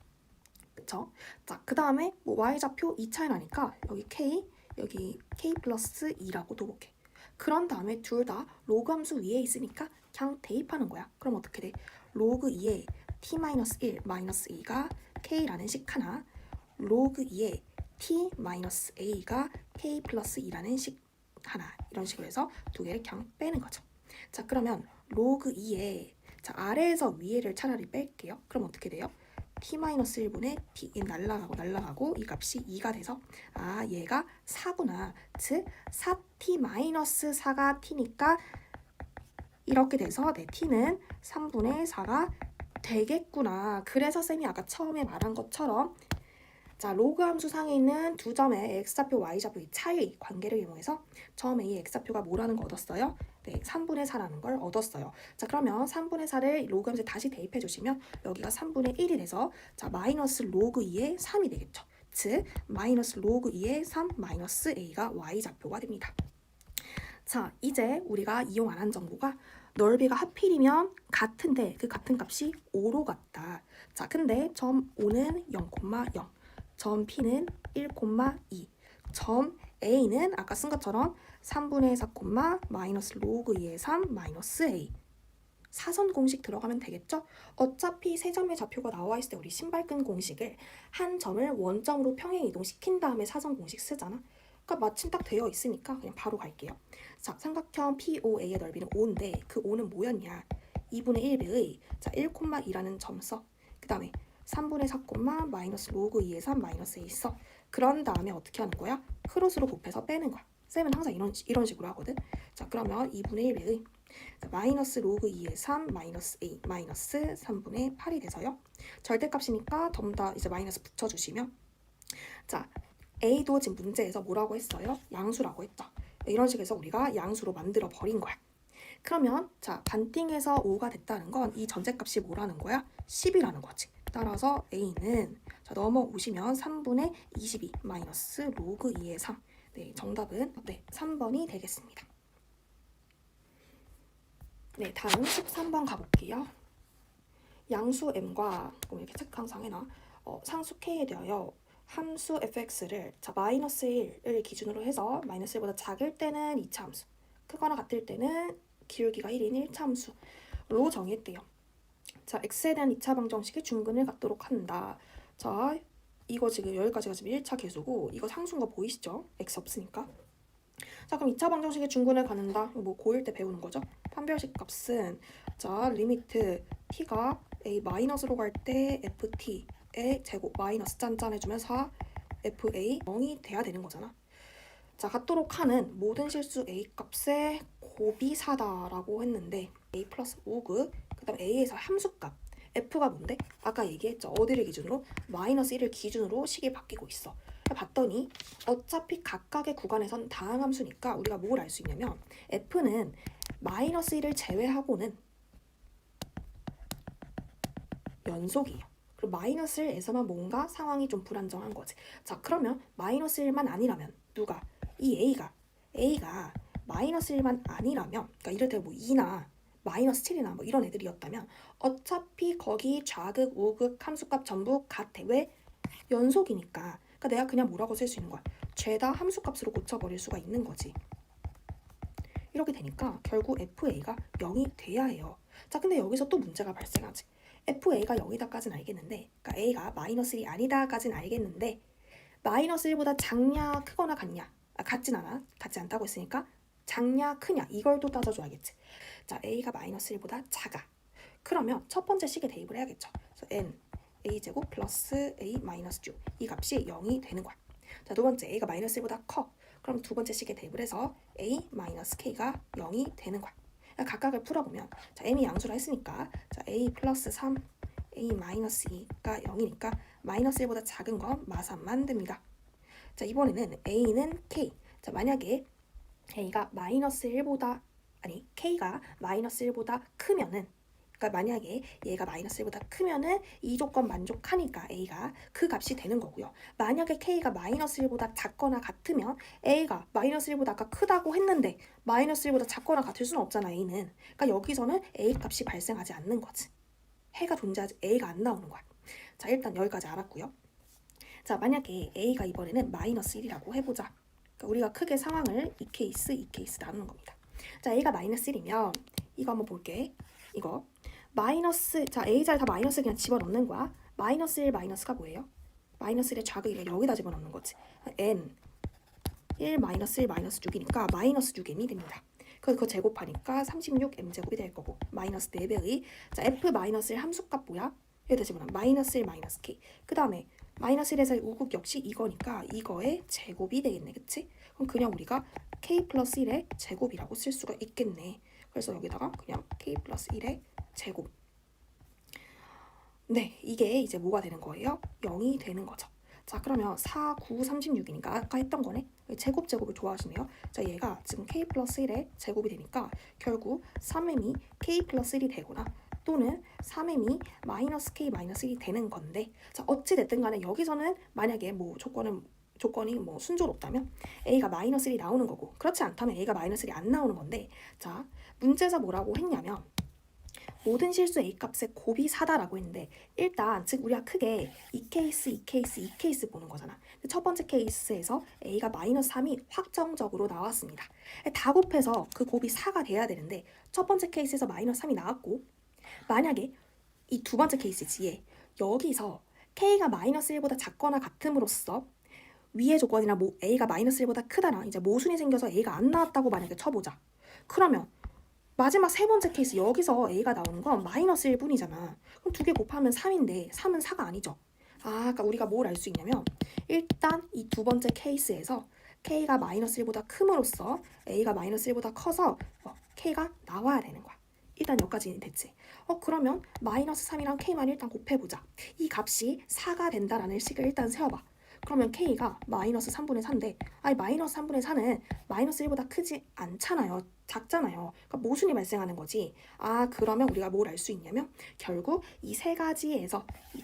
그쵸? 자, 그 다음에 뭐 Y좌표 2 차이 나니까 여기 K 플러스 2라고 둬볼게. 그런 다음에 둘 다 로그 함수 위에 있으니까 그냥 대입하는 거야. 그럼 어떻게 돼? 로그 2에 T-1 마이너스 A가 K라는 식 하나, 로그 2에 T-A가 K 플러스 2라는 식 하나, 이런 식으로 해서 두 개를 그냥 빼는 거죠. 자, 그러면 로그 2에 자, 아래에서 위에를 차라리 뺄게요. 그럼 어떻게 돼요? T-1분의 T 날라가고 이 값이 2가 돼서 아, 얘가 4구나. 즉 4T-4가 T니까 이렇게 돼서 내 T는 3분의 4가 되겠구나. 그래서 쌤이 아까 처음에 말한 것처럼 자, 로그 함수 상에 있는 두 점의 X좌표, Y좌표의 차이 관계를 이용해서 점 A의 X좌표가 뭐라는 거 얻었어요? 네, 3분의 4라는 걸 얻었어요. 자, 그러면 3분의 4를 로그 함수에 다시 대입해 주시면 여기가 3분의 1이 돼서 자, 마이너스 로그 2의 3이 되겠죠. 즉, 마이너스 로그 2의 3 마이너스 A가 Y좌표가 됩니다. 자, 이제 우리가 이용 안 한 정보가 넓이가 하필이면 같은데 그 같은 값이 5로 같다. 자, 근데 점 O는 0,0, 점 P는 1,2, 점 A는 아까 쓴 것처럼 3분의 4, 마이너스 로그 2의 3 마이너스 A. 사선 공식 들어가면 되겠죠? 어차피 세 점의 좌표가 나와 있을 때 우리 신발끈 공식을 한 점을 원점으로 평행 이동시킨 다음에 사선 공식 쓰잖아. 그러니까 마침 딱 되어 있으니까 그냥 바로 갈게요. 자, 삼각형 POA의 넓이는 5인데 그 5는 뭐였냐? 2분의 1배의 자, 1,2라는 점 써. 그 다음에 3분의 4, 마이너스 로그 2의 3 마이너스 A 써. 그런 다음에 어떻게 하는 거야? 크로스로 곱해서 빼는 거야. 쌤은 항상 이런 식으로 하거든. 자, 그러면 2분의 1배의 마이너스 로그 2의 3 마이너스 A 마이너스 3분의 8이 돼서요. 절대값이니까 전부 다 이제 마이너스 붙여주시면 자, A도 지금 문제에서 뭐라고 했어요? 양수라고 했죠. 이런 식으로 해서 우리가 양수로 만들어 버린 거야. 그러면 자, 반띵해서 5가 됐다는 건 이 전제값이 뭐라는 거야? 10이라는 거지. 따라서 A는 자, 넘어오시면 3분의 22 마이너스 로그 2의 3. 네, 정답은 네, 3번이 되겠습니다. 네, 다음 13번 가볼게요. 양수 m과 이렇게 책항상 해놔. 상수 k에 대하여 함수 fx를 자, 마이너스 1을 기준으로 해서 마이너스 1보다 작을 때는 2차 함수, 크거나 같을 때는 기울기가 1인 1차 함수로 정했대요. 자, x에 대한 2차 방정식의 중근을 갖도록 한다. 자, 이거 지금 여기까지가 지금 1차 계수고 이거 상수인 거 보이시죠? x 없으니까. 자, 그럼 2차 방정식의 중근을 갖는다. 뭐 고1 때 배우는 거죠. 판별식 값은 자, 리미트 t가 a 마이너스로 갈 때 ft의 제곱 마이너스 짠짠 해주면 4 fa 0이 돼야 되는 거잖아. 자, 갖도록 하는 모든 실수 a 값의 곱이 4다라고 했는데 a 플러스 5그 그 다음 a에서 함수값 f가 뭔데? 아까 얘기했죠. 어디를 기준으로? 마이너스 1을 기준으로 식이 바뀌고 있어. 봤더니 어차피 각각의 구간에선 다항함수니까 우리가 뭘 알 수 있냐면 f는 마이너스 1을 제외하고는 연속이에요. 그리고 마이너스 1에서만 뭔가 상황이 좀 불안정한 거지. 자, 그러면 마이너스 1만 아니라면 누가? 이 A가 마이너스 1만 아니라면, 그러니까 이를테면 뭐 2나 마이너스 7이나 뭐 이런 애들이었다면 어차피 거기 좌극, 우극, 함수값 전부 같아. 왜? 연속이니까. 그러니까 내가 그냥 뭐라고 쓸 수 있는 거야? 죄다 함수값으로 고쳐버릴 수가 있는 거지. 이렇게 되니까 결국 FA가 0이 돼야 해요. 자, 근데 여기서 또 문제가 발생하지. FA가 0이다까지는 알겠는데, 그러니까 A가 마이너스 1이 아니다까지는 알겠는데 마이너스 1보다 작냐 크거나 같냐? 같진 않아. 같지 않다고 했으니까 작냐 크냐 이걸 또 따져줘야겠지. 자, A가 마이너스 1보다 작아. 그러면 첫 번째 식에 대입을 해야겠죠. 그래서 n a제곱 플러스 a 마이너스 6 이 값이 0이 되는 거야. 자, 두 번째 A가 마이너스 1보다 커. 그럼 두 번째 식에 대입을 해서 a 마이너스 k가 0이 되는 거야. 각각을 풀어보면 자, m이 양수라 했으니까 자, a 플러스 3 a 마이너스 2가 0이니까 마이너스 1보다 작은 건 마삼만 됩니다. 자, 이번에는 a는 k. 자, 만약에 a가 마이너스 1보다 아니 k가 마이너스 1보다 크면은, 그러니까 만약에 얘가 마이너스 1보다 크면은 이 조건 만족하니까 A가 그 값이 되는 거고요. 만약에 K가 마이너스 1보다 작거나 같으면 A가 마이너스 1보다 아까 크다고 했는데 마이너스 1보다 작거나 같을 수는 없잖아, A는. 그러니까 여기서는 A 값이 발생하지 않는 거지. 해가 존재하지, A가 안 나오는 거야. 자, 일단 여기까지 알았고요. 자, 만약에 A가 이번에는 마이너스 1이라고 해보자. 그러니까 우리가 크게 상황을 이 케이스 나누는 겁니다. 자, A가 마이너스 1이면 이거 한번 볼게. 이거 마이너스, 자, A자를 다 마이너스 그냥 집어넣는 거야. 마이너스 1 마이너스가 뭐예요? 마이너스 1의 좌극이니까 여기다 집어넣는 거지. n 1 마이너스 1 마이너스 6이니까 마이너스 6m이 됩니다. 그거 제곱하니까 36m제곱이 될 거고 마이너스 4배의 자 f 마이너스 1 함수값 뭐야? 여기다 집어넣으면 마이너스 1 마이너스 k. 그 다음에 마이너스 1에서 우극 역시 이거니까 이거의 제곱이 되겠네. 그치? 그럼 그냥 우리가 k 플러스 1의 제곱이라고 쓸 수가 있겠네. 그래서 여기다가 그냥 k 플러스 1의 제곱. 네, 이게 이제 뭐가 되는 거예요? 0이 되는 거죠. 자, 그러면 4, 9, 36이니까 아까 했던 거네. 제곱을 좋아하시네요. 자, 얘가 지금 k 플러스 1의 제곱이 되니까 결국 3m이 k 플러스 1이 되거나 또는 3m이 마이너스 k 마이너스 1이 되는 건데, 자, 어찌 됐든 간에 여기서는 만약에 뭐 조건이 뭐 순조롭다면 a가 마이너스 1이 나오는 거고, 그렇지 않다면 a가 마이너스 1이 안 나오는 건데, 자, 문제에서 뭐라고 했냐면 모든 실수 a 값의 곱이 4다라고 했는데, 일단 즉 우리가 크게 이 케이스 보는 거잖아. 첫 번째 케이스에서 a가 마이너스 3이 확정적으로 나왔습니다. 다 곱해서 그 곱이 4가 돼야 되는데 첫 번째 케이스에서 마이너스 3이 나왔고, 만약에 이 두 번째 케이스지, 얘 여기서 k가 마이너스 1보다 작거나 같음으로써 위의 조건이나 뭐 a가 마이너스 1보다 크다나 이제 모순이 생겨서 a가 안 나왔다고 만약에 쳐보자. 그러면 마지막 세 번째 케이스 여기서 a가 나오는 건 마이너스 1뿐이잖아. 그럼 두 개 곱하면 3인데 3은 4가 아니죠. 그러니까 우리가 뭘 알 수 있냐면 일단 이 두 번째 케이스에서 k가 마이너스 1보다 큼으로써 a가 마이너스 1보다 커서 k가 나와야 되는 거야. 일단 여기까지는 됐지. 그러면 마이너스 3이랑 k만 일단 곱해보자. 이 값이 4가 된다라는 식을 일단 세워봐. 그러면 k가 마이너스 3분의 4인데 마이너스 3분의 4는 마이너스 1보다 크지 않잖아요. 작잖아요. 그러니까 모순이 발생하는 거지. 그러면 우리가 뭘 알 수 있냐면 결국 이 세 가지에서 이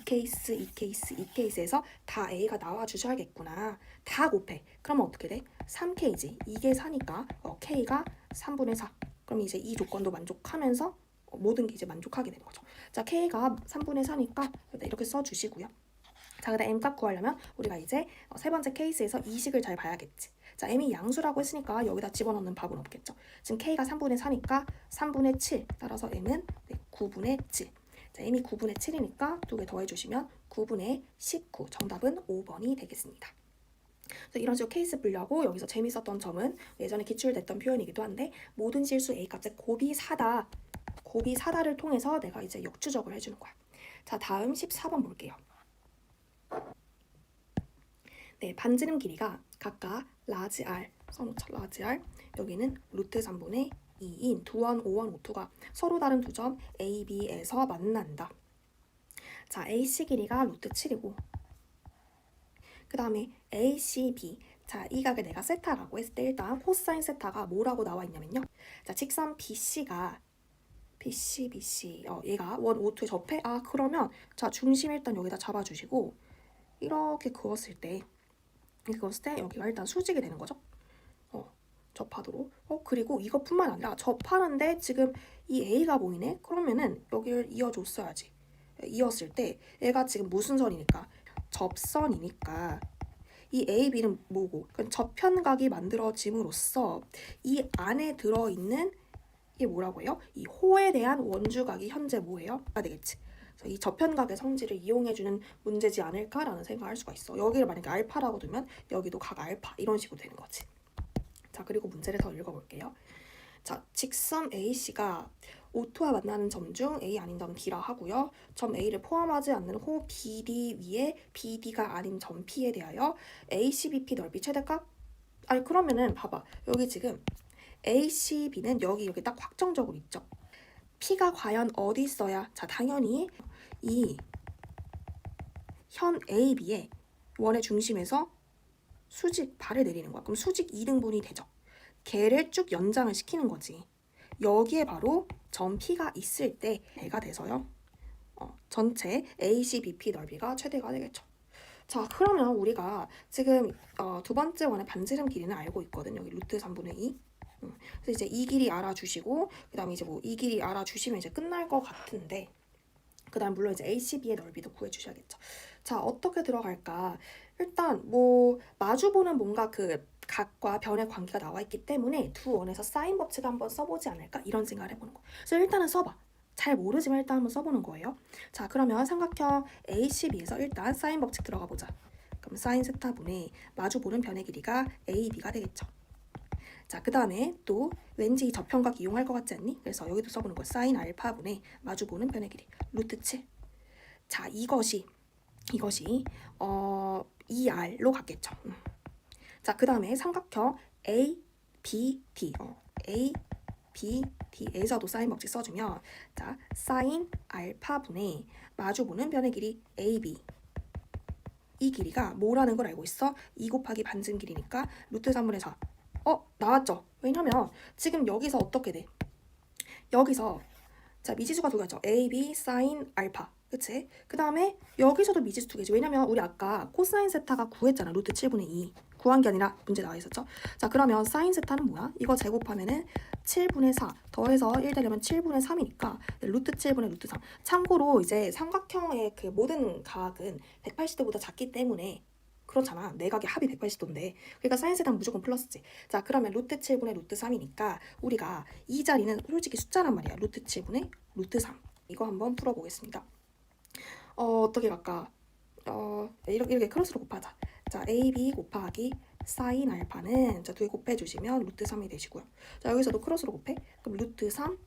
케이스에서 다 a가 나와 주셔야겠구나. 다 곱해. 그러면 어떻게 돼? 3k지. 이게 4니까 k가 3분의 4. 그럼 이제 이 조건도 만족하면서 모든 게 이제 만족하게 되는 거죠. 자, k가 3분의 4니까 이렇게 써주시고요. 자, 그다음 m값 구하려면 우리가 이제 세 번째 케이스에서 이 식을 잘 봐야겠지. 자, m이 양수라고 했으니까 여기다 집어넣는 밥은 없겠죠. 지금 k가 3분의 4니까 3분의 7. 따라서 m은 9분의 7. 자, m이 9분의 7이니까 두 개 더해주시면 9분의 19. 정답은 5번이 되겠습니다. 이런 식으로 케이스 풀려고 여기서 재밌었던 점은 예전에 기출됐던 표현이기도 한데 모든 실수 a 값의 곱이 4다를 통해서 내가 이제 역추적을 해주는 거야. 자, 다음 14번 볼게요. 네, 반지름 길이가 각각 라지 R, 써놓자. 라지 R, 여기는 루트 3분의 2인 2원, 5원, 5투가 서로 다른 두 점 A, B에서 만난다. 자, AC 길이가 루트 7이고 그 다음에 ACB. 자, 이 각을 내가 세타라고 했을 때 일단 코사인 세타가 뭐라고 나와 있냐면요. 자, 직선 BC가 BC 얘가 원 O2에 접해? 그러면 자, 중심 일단 여기다 잡아주시고 이렇게 그었을 때 여기가 일단 수직이 되는 거죠. 접하도록. 그리고 이것뿐만 아니라 접하는데 지금 이 A가 보이네? 그러면은 여기를 이어줬어야지. 이었을 때 얘가 지금 무슨 선이니까? 접선이니까 이 AB는 뭐고? 저편각이 만들어짐으로써 이 안에 들어있는 이게 뭐라고 해요? 이 호에 대한 원주각이 현재 뭐예요? 가 되겠지. 그래서 이 저편각의 성질을 이용해주는 문제지 않을까라는 생각을 할 수가 있어. 여기를 만약에 알파라고 두면 여기도 각 알파 이런 식으로 되는 거지. 자, 그리고 문제를 더 읽어볼게요. 자, 직선 AC가 O2와 만나는 점 중 A 아닌 점 B라 하고요. 점 A를 포함하지 않는 호 BD 위에 BD가 아닌 점 P에 대하여 ACBP 넓이 최대값? 아니 그러면은 봐봐. 여기 지금 ACB는 여기 딱 확정적으로 있죠. P가 과연 어디 있어야? 자, 당연히 이 현 AB의 원의 중심에서 수직 발을 내리는 거야. 그럼 수직 2등분이 되죠. 걔를 쭉 연장을 시키는 거지. 여기에 바로 점 P가 있을 때 배가 돼서요. 전체 ACBP 넓이가 최대가 되겠죠. 자, 그러면 우리가 지금 두 번째 원의 반지름 길이는 알고 있거든요. 여기 루트 3분의 2. 그래서 이제 이 길이 알아주시고 그다음에 이제 뭐 이 길이 알아주시면 이제 끝날 것 같은데 그다음 물론 이제 ACB의 넓이도 구해주셔야겠죠. 자, 어떻게 들어갈까? 일단 뭐 마주보는 뭔가 그 각과 변의 관계가 나와 있기 때문에 두 원에서 사인 법칙을 한번 써보지 않을까? 이런 생각을 해보는 거. 그래서 일단은 써봐. 잘 모르지만 일단 한번 써보는 거예요. 자, 그러면 삼각형 ACB에서 일단 사인 법칙 들어가 보자. 그럼 사인 세타분의 마주보는 변의 길이가 AB가 되겠죠. 자, 그 다음에 또 왠지 이 저편각 이용할 것 같지 않니? 그래서 여기도 써보는 거 사인 알파분의 마주보는 변의 길이 루트 7. 자, 이것이 2R로 갔겠죠. 자, 그 다음에 삼각형 ABD ABD에서도 사인 법칙 써주면 자, 사인 알파분의 마주보는 변의 길이 AB 이 길이가 뭐라는 걸 알고 있어? 2 곱하기 반증 길이니까 루트 3분의 4 나왔죠? 왜냐면 지금 여기서 어떻게 돼? 여기서 자, 미지수가 두 개죠. AB 사인 알파. 그치? 그 다음에 여기서도 미지수 두 개지. 왜냐면 우리 아까 코사인 세타가 구했잖아. 루트 7분의 2. 구한 게 아니라 문제 나와 있었죠. 자, 그러면 사인 세타는 뭐야? 이거 제곱하면은 7분의 4 더해서 1 되려면 7분의 3이니까 루트 7분의 루트 3. 참고로 이제 삼각형의 그 모든 각은 180도보다 작기 때문에 그렇잖아. 내각의 합이 180도인데. 그러니까 사인 세타는 무조건 플러스지. 자, 그러면 루트 7분의 루트 3이니까 우리가 이 자리는 솔직히 숫자란 말이야. 루트 7분의 루트 3. 이거 한번 풀어보겠습니다. 어떻게 갈까? 이렇게 크로스로 곱하자. 자, AB 곱하기 사인 알파는 자, 두 개 곱해주시면 루트 3이 되시고요. 자, 여기서도 크로스로 곱해. 그럼 루트 3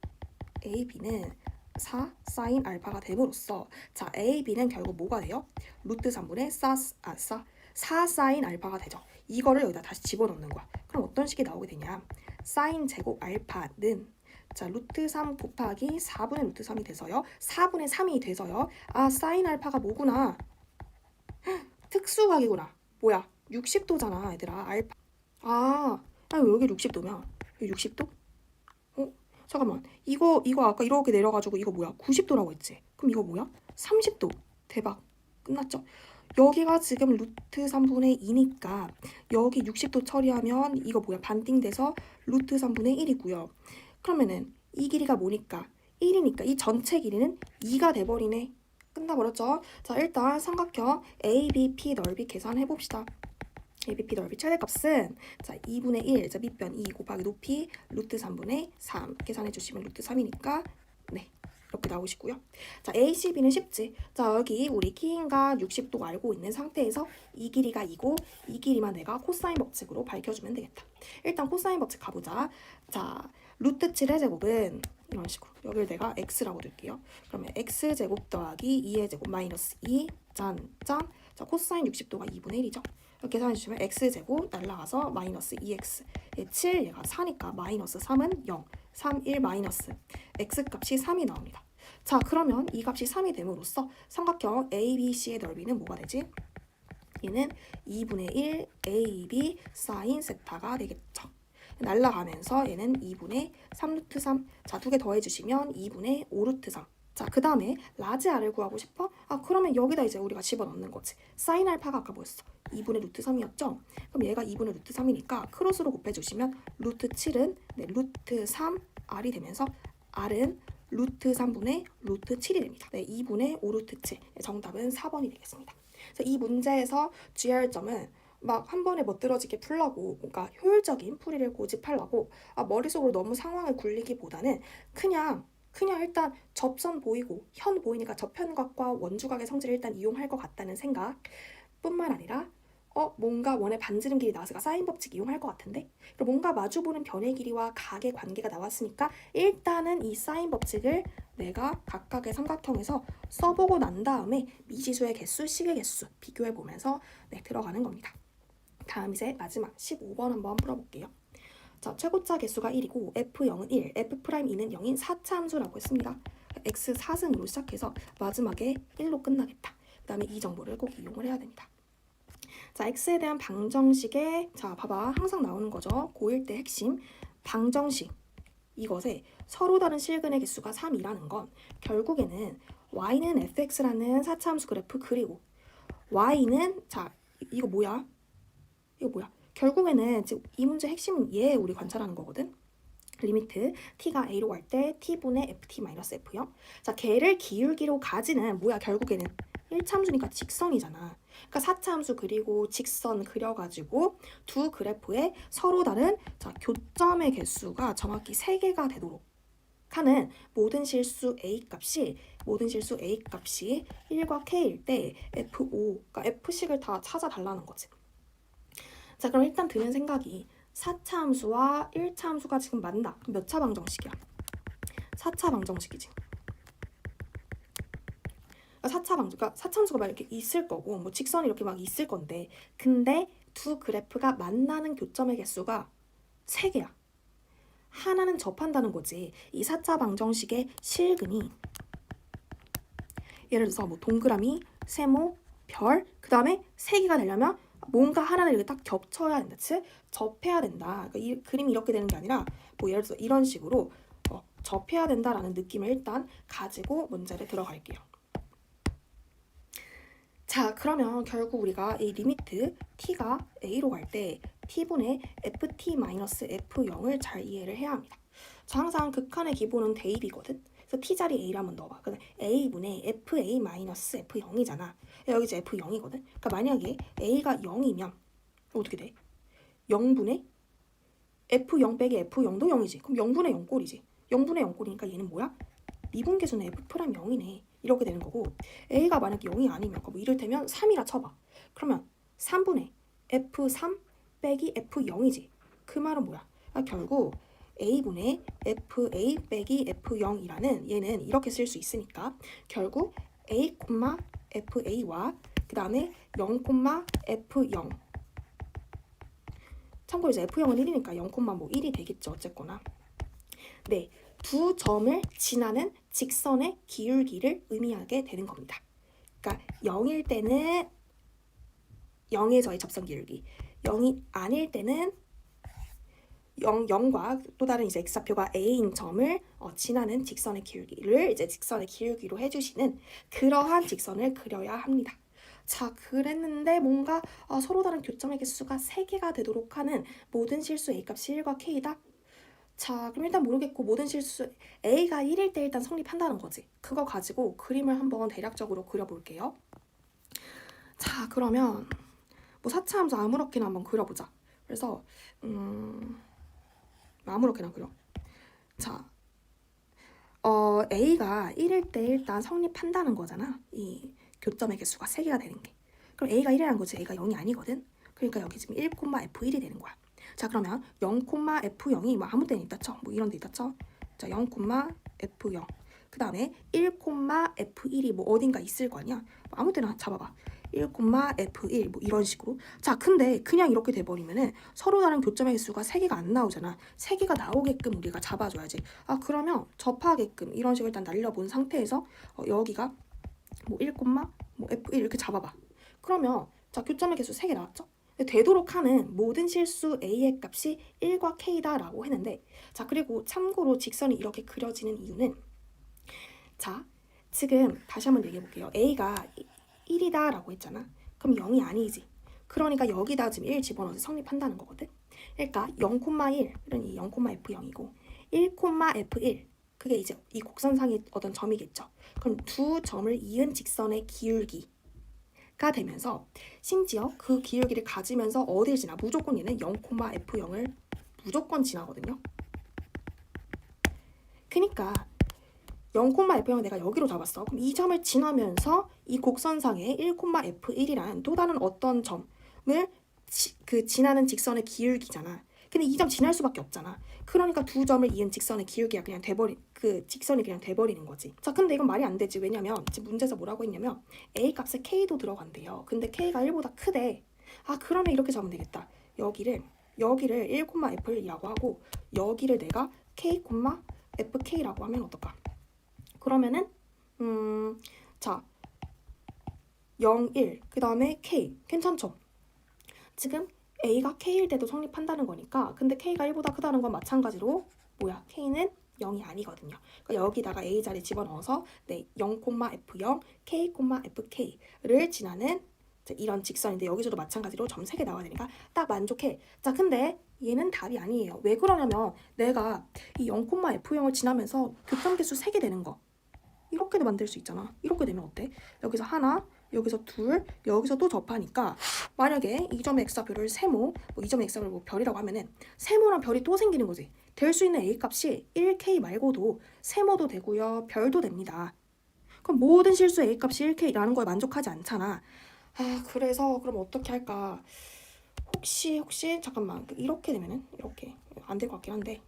AB는 4 사인 알파가 됨으로써 자, AB는 결국 뭐가 돼요? 루트 3분의 4 사인 알파가 되죠. 이거를 여기다 다시 집어넣는 거야. 그럼 어떤 식이 나오게 되냐? 사인 제곱 알파는 자, 루트 3 곱하기 4분의 루트 3이 돼서요. 4분의 3이 돼서요. 사인 알파가 뭐구나. 특수각이구나. 뭐야? 60도잖아, 얘들아. 알파. 여기 60도면 여기 60도? 잠깐만. 이거 아까 이렇게 내려가지고 이거 뭐야? 90도라고 했지? 그럼 이거 뭐야? 30도. 대박. 끝났죠? 여기가 지금 루트 3분의 2니까 여기 60도 처리하면 이거 뭐야? 반띵돼서 루트 3분의 1이고요. 그러면은 이 길이가 뭐니까? 1이니까 이 전체 길이는 2가 돼버리네. 끝나버렸죠? 자, 일단 삼각형 ABP 넓이 계산해봅시다. ABP 넓이 최대값은 자 2분의 1, 자 밑변 2 곱하기 높이 루트 3분의 3 계산해주시면 루트 3이니까 네 이렇게 나오시고요. 자, ACB는 쉽지. 자, 여기 우리 키인각 60도가 알고 있는 상태에서 이 길이가 2고 이 길이만 내가 코사인 법칙으로 밝혀주면 되겠다. 일단 코사인 법칙 가보자. 자, 루트 7의 제곱은 이런 식으로 여기를 내가 x라고 둘게요. 그러면 x제곱 더하기 2의 제곱 마이너스 2 짠짠. 자, 코사인 60도가 2분의 1이죠. 이렇게 계산해주시면 x제곱 날라가서 마이너스 2x 7 얘가 4니까 마이너스 3은 0 3, 1 마이너스 x값이 3이 나옵니다. 자, 그러면 이 값이 3이 됨으로써 삼각형 ABC의 넓이는 뭐가 되지? 얘는 2분의 1 AB 사인 세타가 되겠죠. 날라가면서 얘는 2분의 3루트 3. 자, 두 개 더해주시면 2분의 5루트 3. 자, 그 다음에 라지 R을 구하고 싶어? 그러면 여기다 이제 우리가 집어넣는 거지. 사인 알파가 아까 뭐였어? 2분의 루트 3이었죠? 그럼 얘가 2분의 루트 3이니까 크로스로 곱해주시면 루트 7은 루트 3 R이 되면서 R은 루트 3분의 루트 7이 됩니다. 2분의 5루트 7. 정답은 4번이 되겠습니다. 그래서 이 문제에서 주의할 점은 막 한 번에 멋들어지게 풀라고, 그러니까 효율적인 풀이를 고집하려고 머릿속으로 너무 상황을 굴리기보다는 그냥 일단 접선 보이고 현 보이니까 접현각과 원주각의 성질을 일단 이용할 것 같다는 생각 뿐만 아니라 뭔가 원의 반지름 길이 나왔으니까 사인 법칙 이용할 것 같은데, 그리고 뭔가 마주보는 변의 길이와 각의 관계가 나왔으니까 일단은 이 사인 법칙을 내가 각각의 삼각형에서 써보고 난 다음에 미지수의 개수, 식의 개수 비교해보면서 들어가는 겁니다. 다음 이제 마지막 15번 한번 풀어볼게요. 자, 최고차 개수가 1이고 F0은 1, F'2는 0인 4차 함수라고 했습니다. x 4승으로 시작해서 마지막에 1로 끝나겠다. 그 다음에 이 정보를 꼭 이용을 해야 됩니다. 자, x에 대한 방정식에 자 봐봐, 항상 나오는 거죠. 고1 때 핵심 방정식. 이것에 서로 다른 실근의 개수가 3이라는 건 결국에는 y는 fx라는 4차 함수 그래프, 그리고 y는 자 이거 뭐야? 결국에는 지금 이 문제 핵심은 얘 우리 관찰하는 거거든. 리미트 t가 a로 갈 때 t분의 ft-f0. 자, 걔를 기울기로 가지는 뭐야? 결국에는 1차 함수니까 직선이잖아. 그러니까 4차 함수 그리고 직선 그려가지고 두 그래프에 서로 다른 교점의 개수가 정확히 3개가 되도록 하는 모든 실수 a 값이 1과 k일 때 f5, 그러니까 f식을 다 찾아달라는 거지. 자, 그럼 일단 드는 생각이 4차 함수와 1차 함수가 지금 맞나? 몇 차 방정식이야? 4차 방정식이지. 4차 함수가 막 이렇게 있을 거고, 뭐 직선이 이렇게 막 있을 건데, 근데 두 그래프가 만나는 교점의 개수가 3개야. 하나는 접한다는 거지. 이 4차 방정식의 실근이 예를 들어서 뭐 동그라미, 세모, 별, 그 다음에 3개가 되려면 뭔가 하나는 이렇게 딱 겹쳐야 된다. 즉 접해야 된다. 그러니까 이 그림이 이렇게 되는 게 아니라 뭐 예를 들어서 이런 식으로 접해야 된다라는 느낌을 일단 가지고 문제를 들어갈게요. 자, 그러면 결국 우리가 이 리미트 t가 a로 갈 때 t분의 ft-f0을 잘 이해를 해야 합니다. 자, 항상 극한의 기본은 대입이거든. 그래서 t자리 a를 한번 넣어봐. 그래서 a분의 fa-f0이잖아. 여기 이제 f0이거든. 그러니까 만약에 a가 0이면 어떻게 돼? 0분의 f0 빼기 f0도 0이지. 그럼 0분의 0 꼴이지. 0분의 0 꼴이니까 얘는 뭐야? 미분계수는 f'0이네. 이렇게 되는 거고, a가 만약에 0이 아니면 뭐 이를테면 3이라 쳐봐. 그러면 3분의 f3 빼기 f0이지. 그 말은 뭐야? 결국 a분의 fa 빼기 f0이라는 얘는 이렇게 쓸 수 있으니까 결국 a, fa와 그 다음에 0, f0. 참고로 이제 f0은 1이니까 0, 뭐 1이 되겠죠. 어쨌거나. 네, 두 점을 지나는 직선의 기울기를 의미하게 되는 겁니다. 그러니까 0일 때는 0에서의 접선 기울기, 0이 아닐 때는 0과 또 다른 이제 x좌표가 a인 점을 지나는 직선의 기울기를 이제 직선의 기울기로 해주시는 그러한 직선을 그려야 합니다. 자, 그랬는데 뭔가 서로 다른 교점의 개수가 3개가 되도록 하는 모든 실수 a 값이 1과 k다. 자, 그럼 일단 모르겠고 모든 실수 a가 1일 때 일단 성립한다는 거지. 그거 가지고 그림을 한번 대략적으로 그려볼게요. 자, 그러면 뭐 4차 함수 아무렇게나 한번 그려보자. 그래서 아무렇게나 그려. 자, a가 1일 때 일단 성립한다는 거잖아. 이 교점의 개수가 3개가 되는 게. 그럼 a가 1이라는 거지. a가 0이 아니거든. 그러니까 여기 지금 1, f1이 되는 거야. 자, 그러면 0, f0이 뭐 아무 데나 있다 쳐. 뭐 이런 데 있다 쳐. 자, 0, f0. 그 다음에 1, f1이 뭐 어딘가 있을 거 아니야. 뭐 아무 데나 잡아봐. 1, f1 뭐 이런 식으로. 자, 근데 그냥 이렇게 돼버리면은 서로 다른 교점의 개수가 3개가 안 나오잖아. 3개가 나오게끔 우리가 잡아줘야지. 그러면 접하게끔 이런 식으로 일단 날려본 상태에서 여기가 뭐 1, 뭐 f1 이렇게 잡아봐. 그러면 자, 교점의 개수 3개 나왔죠? 되도록 하는 모든 실수 a의 값이 1과 k다 라고 했는데, 자, 그리고 참고로 직선이 이렇게 그려지는 이유는, 자, 지금 다시 한번 얘기해 볼게요. a가 1이다 라고 했잖아. 그럼 0이 아니지. 그러니까 여기다 지금 1 집어넣어서 성립한다는 거거든. 그러니까 0,1은 이 0,f0이고 1,f1 그게 이제 이 곡선상의 어떤 점이겠죠. 그럼 두 점을 이은 직선의 기울기가 되면서 심지어 그 기울기를 가지면서 어딜 지나? 무조건 얘는 0,f0을 무조건 지나거든요. 그러니까 0,f0을 내가 여기로 잡았어. 그럼 이 점을 지나면서 이 곡선상에 1,f1이라는 또 다른 어떤 점을 지나는 직선의 기울기잖아. 근데 이 점 지날 수밖에 없잖아. 그러니까 두 점을 이은 직선의 기울기가 그냥 그 직선이 그냥 돼버리는 거지. 자, 근데 이건 말이 안 되지. 왜냐면 지금 문제에서 뭐라고 했냐면 a 값에 k도 들어간대요. 근데 k가 1보다 크대. 아, 그러면 이렇게 잡으면 되겠다. 여기를 1,f이라고 하고 여기를 내가 k, fk라고 하면 어떨까? 그러면은 자 0, 1, 그 다음에 k 괜찮죠? 지금 a가 k일 때도 성립한다는 거니까. 근데 k가 1보다 크다는 건 마찬가지로 뭐야? k는 0이 아니거든요. 그러니까 여기다가 a 자리 집어넣어서 네, 0,f0, k, fk를 지나는 이런 직선인데 여기서도 마찬가지로 점 3개 나와야 되니까 딱 만족해. 자, 근데 얘는 답이 아니에요. 왜 그러냐면 내가 이 0,f0을 지나면서 교점개수 3개 되는 거 이렇게도 만들 수 있잖아. 이렇게 되면 어때? 여기서 하나, 여기서 둘, 여기서 또 접하니까 만약에 이 점의 x좌표를 세모, 이 점의 x좌표를 뭐 별이라고 하면은 세모랑 별이 또 생기는 거지. 될 수 있는 a 값이 1k 말고도 세모도 되고요, 별도 됩니다. 그럼 모든 실수 a 값이 1k라는 거에 만족하지 않잖아. 아, 그래서 그럼 어떻게 할까? 혹시 잠깐만, 이렇게 되면은 이렇게 안 될 것 같긴 한데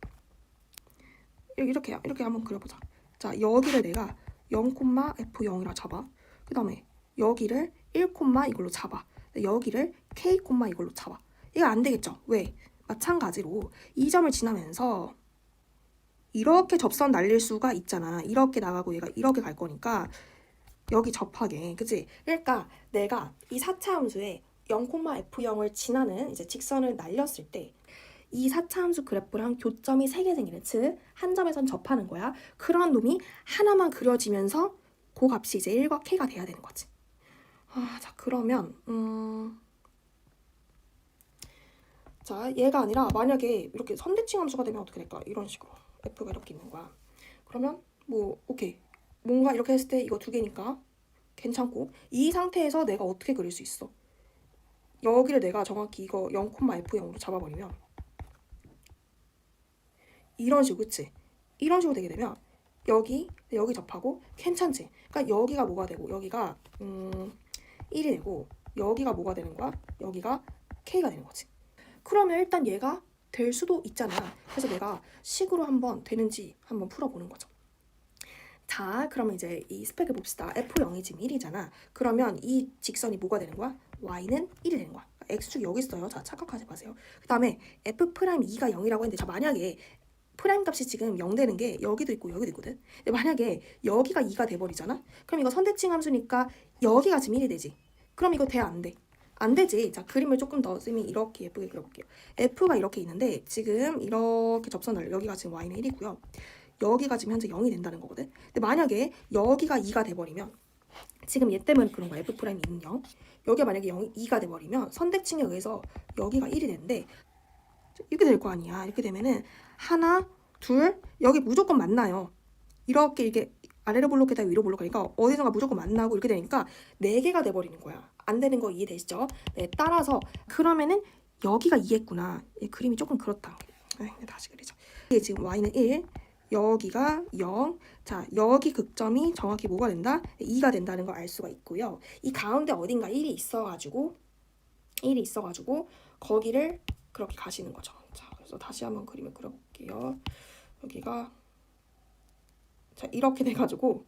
이렇게 한번 그려보자. 자, 여기를 내가 0,f0이라 잡아. 그 다음에 여기를 1, 이걸로 잡아. 여기를 k, 이걸로 잡아. 이거 안 되겠죠? 왜? 마찬가지로 이 점을 지나면서 이렇게 접선 날릴 수가 있잖아. 이렇게 나가고 얘가 이렇게 갈 거니까 여기 접하게. 그치? 그러니까 내가 이 4차 함수에 0,f0을 지나는 이제 직선을 날렸을 때 이 4차 함수 그래프랑 교점이 3개 생기는, 즉 한 점에선 접하는 거야. 그런 놈이 하나만 그려지면서 그 값이 이제 1과 k가 돼야 되는 거지. 아, 자, 그러면 자, 얘가 아니라 만약에 이렇게 선대칭 함수가 되면 어떻게 될까? 이런 식으로 f가 이렇게 있는 거야. 그러면 뭐 오케이, 뭔가 이렇게 했을 때 이거 2개니까 괜찮고, 이 상태에서 내가 어떻게 그릴 수 있어? 여기를 내가 정확히 이거 0,f0으로 잡아버리면 이런 식으로, 그치? 이런 식으로 되게 되면 여기 접하고 괜찮지? 그러니까 여기가 뭐가 되고 여기가 1이 되고 여기가 뭐가 되는 거야? 여기가 k가 되는 거지. 그러면 일단 얘가 될 수도 있잖아. 그래서 내가 식으로 한번 되는지 한번 풀어보는 거죠. 자, 그러면 이제 이 스펙을 봅시다. f0이 지금 1이잖아. 그러면 이 직선이 뭐가 되는 거야? y는 1이 되는 거야. x축 여기 있어요. 자, 착각하지 마세요. 그 다음에 f'2가 0이라고 했는데, 자, 만약에 프라임 값이 지금 0 되는 게 여기도 있고 여기도 있거든. 근데 만약에 여기가 2가 돼버리잖아? 그럼 이거 선대칭 함수니까 여기가 지금 1이 되지. 그럼 이거 돼, 안 돼? 안 되지. 자, 그림을 조금 더 쌤이 이렇게 예쁘게 그려볼게요. f가 이렇게 있는데 지금 이렇게 접선을, 여기가 지금 y는 1이고요. 여기가 지금 현재 0이 된다는 거거든. 근데 만약에 여기가 2가 돼버리면, 지금 얘 때문에 그런 거야. f'2는 0. 여기가 만약에 2가 돼버리면 선대칭에 의해서 여기가 1이 되는데 이렇게 될 거 아니야. 이렇게 되면은 하나, 둘, 여기 무조건 만나요. 이렇게 아래로 볼록에다 위로 볼록하니까 어디선가 무조건 만나고 이렇게 되니까 4개가 돼버리는 거야. 안 되는 거 이해되시죠? 네, 따라서 그러면은 여기가 2겠구나. 이 그림이 조금 그렇다. 다시 그리자. 이게 지금 y는 1, 여기가 0. 자, 여기 극점이 정확히 뭐가 된다? 2가 된다는 걸 알 수가 있고요. 이 가운데 어딘가 1이 있어가지고 거기를 그렇게 가시는 거죠. 자, 그래서 다시 한번 그림을 그려볼게요. 여기가 자, 이렇게 돼가지고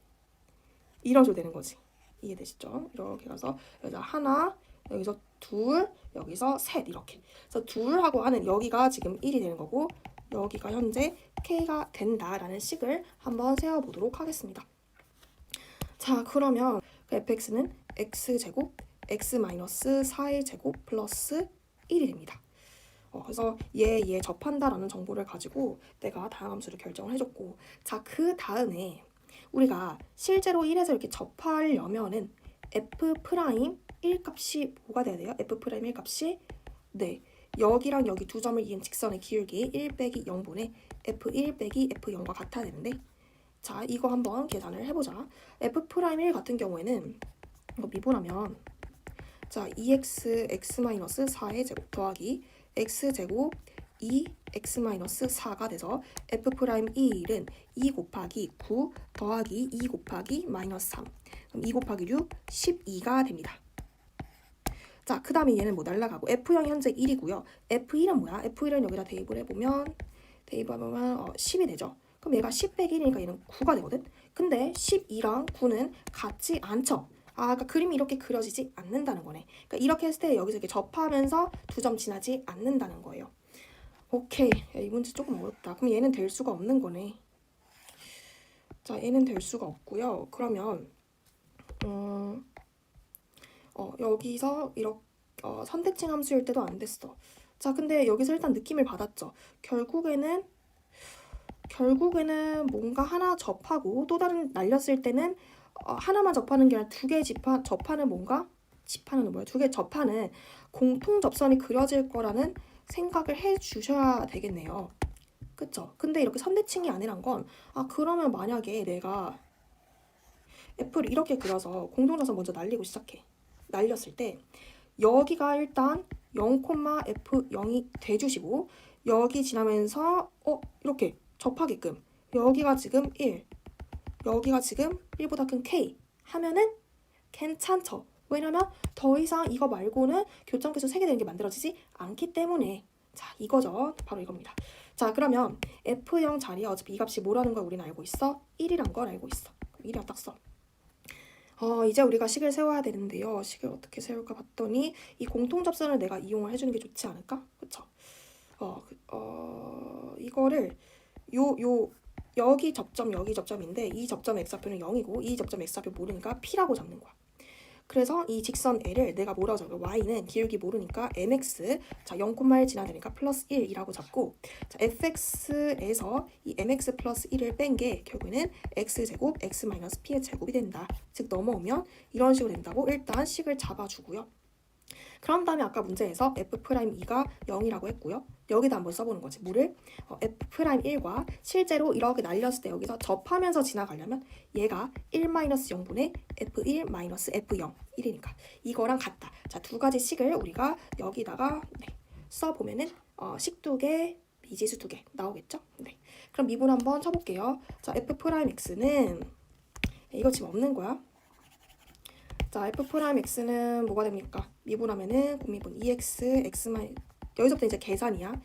이런 식으로 되는 거지. 이해되시죠? 이렇게 가서 여기서 하나, 여기서 둘, 여기서 셋, 이렇게. 그래서 둘하고 하는 여기가 지금 1이 되는 거고 여기가 현재 k가 된다라는 식을 한번 세워보도록 하겠습니다. 자, 그러면 그 fx는 x제곱 x-4의 제곱 플러스 1이 됩니다. 그래서 얘 접한다라는 정보를 가지고 내가 다항함수를 결정을 해줬고, 자, 그 다음에 우리가 실제로 1에서 이렇게 접하려면은 f'1 값이 뭐가 돼야 돼요? f'1 값이 네, 여기랑 여기 두 점을 이은 직선의 기울기 1 빼기 0분의 f1 빼기 f0과 같아야 되는데, 자, 이거 한번 계산을 해보자. f'1 같은 경우에는 이거 미분하면 자, 2x x-4의 제곱 더하기 x제곱 2x-4가 돼서 f'1은 2 곱하기 9 더하기 2 곱하기 마이너스 3, 그럼 2 곱하기 6, 12가 됩니다. 자, 그 다음에 얘는 뭐 날라가고 f0 현재 1이고요. f1은 뭐야? f1은 여기다 대입을 해보면 10이 되죠. 그럼 얘가 10 빼기 1이니까 얘는 9가 되거든. 근데 12랑 9는 같지 않죠. 그러니까 그림이 이렇게 그려지지 않는다는 거네. 그러니까 이렇게 했을 때 여기서 이렇게 접하면서 두 점 지나지 않는다는 거예요. 오케이. 야, 이 문제 조금 어렵다. 그럼 얘는 될 수가 없는 거네. 자, 얘는 될 수가 없고요. 그러면 여기서 이렇게 선대칭 함수일 때도 안 됐어. 자, 근데 여기서 일단 느낌을 받았죠. 결국에는 뭔가 하나 접하고 또 다른 날렸을 때는 하나만 접하는 게 아니라 두 개 접하는 뭔가 두 개 접하는 공통 접선이 그려질 거라는 생각을 해 주셔야 되겠네요. 그쵸? 근데 이렇게 선대칭이 아니란 건 그러면 만약에 내가 F를 이렇게 그려서 공통접선 먼저 날리고 시작해. 날렸을 때 여기가 일단 0,F0이 돼주시고 여기 지나면서 이렇게 접하게끔 여기가 지금 1, 여기가 지금 1보다 큰 K 하면은 괜찮죠. 왜냐면 더 이상 이거 말고는 교점계수 3개 되는 게 만들어지지 않기 때문에. 자, 이거죠. 바로 이겁니다. 자, 그러면 F0 자리에 어차피 이 값이 뭐라는 걸 우리는 알고 있어? 1이란 걸 알고 있어. 1이라고 딱 써. 이제 우리가 식을 세워야 되는데요. 식을 어떻게 세울까 봤더니 이 공통접선을 내가 이용을 해주는 게 좋지 않을까? 그쵸? 이거를 여기 접점인데 이 점점의 x좌표는 0이고 이 점점의 x좌표 모르니까 p라고 잡는 거야. 그래서 이 직선 L을 내가 뭐라고 잡고 y는 기울기 모르니까 mx, 자 0,1 지나다니까 플러스 1이라고 잡고, 자 fx에서 이 mx 플러스 1을 뺀 게 결국에는 x제곱 x 마이너스 p의 제곱이 된다. 즉 넘어오면 이런 식으로 된다고 일단 식을 잡아주고요. 그런 다음에 아까 문제에서 f'2가 0이라고 했고요. 여기다 한번 써보는 거지. 뭐를? f'1과 실제로 이렇게 날렸을 때 여기서 접하면서 지나가려면 얘가 1-0분의 f1-f0 1이니까 이거랑 같다. 자, 두 가지 식을 우리가 여기다가 써보면은 식 2개, 미지수 2개 나오겠죠? 네. 그럼 미분 한번 쳐볼게요. 자, f'x는 이거 지금 없는 거야. 자, f'x는 뭐가 됩니까? 미분하면은 곱미분 2x x 여기서부터 이제 계산이야.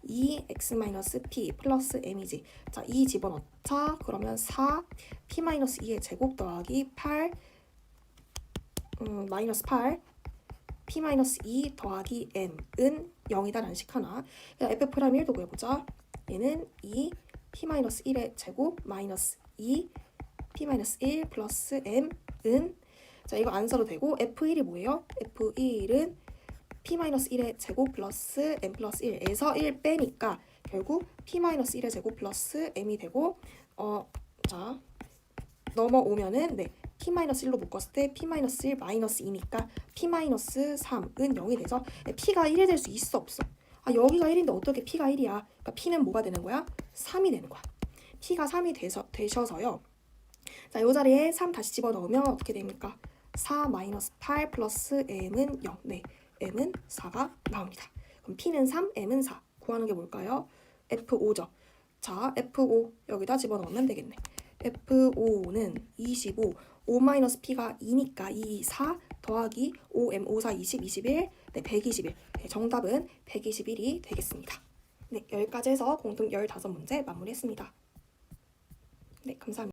2x-p 플러스 m이지. 자, 2 집어넣자. 그러면 4 p-2의 제곱 더하기 8 마이너스 8 p-2 더하기 m은 0이다라는 식 하나. f'1도 구해보자. 얘는 2 p-1의 제곱 마이너스 2 p-1 플러스 m은, 자, 이거 안 써도 되고 f1이 뭐예요? f1은 p-1의 제곱 플러스 m 플러스 1에서 1 빼니까 결국 p-1의 제곱 플러스 m이 되고, 자 넘어오면은 p-1로 묶었을 때 p-1 마이너스 2니까 p-3은 0이 돼서 p가 1이 될 수 있어 없어? 여기가 1인데 어떻게 p가 1이야? 그러니까 p는 뭐가 되는 거야? 3이 되는 거야. p가 3이 되셔서요. 자, 이 자리에 3 다시 집어넣으면 어떻게 됩니까? 4 마이너스 8 플러스 m은 0. 네, m은 4가 나옵니다. 그럼 p는 3, m은 4. 구하는 게 뭘까요? F5죠. 자, F5 여기다 집어넣으면 되겠네. F5는 25, 5-p가 2니까 2, 4 더하기 5m, 5, 4, 20, 21, 121. 네, 정답은 121이 되겠습니다. 네, 여기까지 해서 공통 15문제 마무리했습니다. 네, 감사합니다.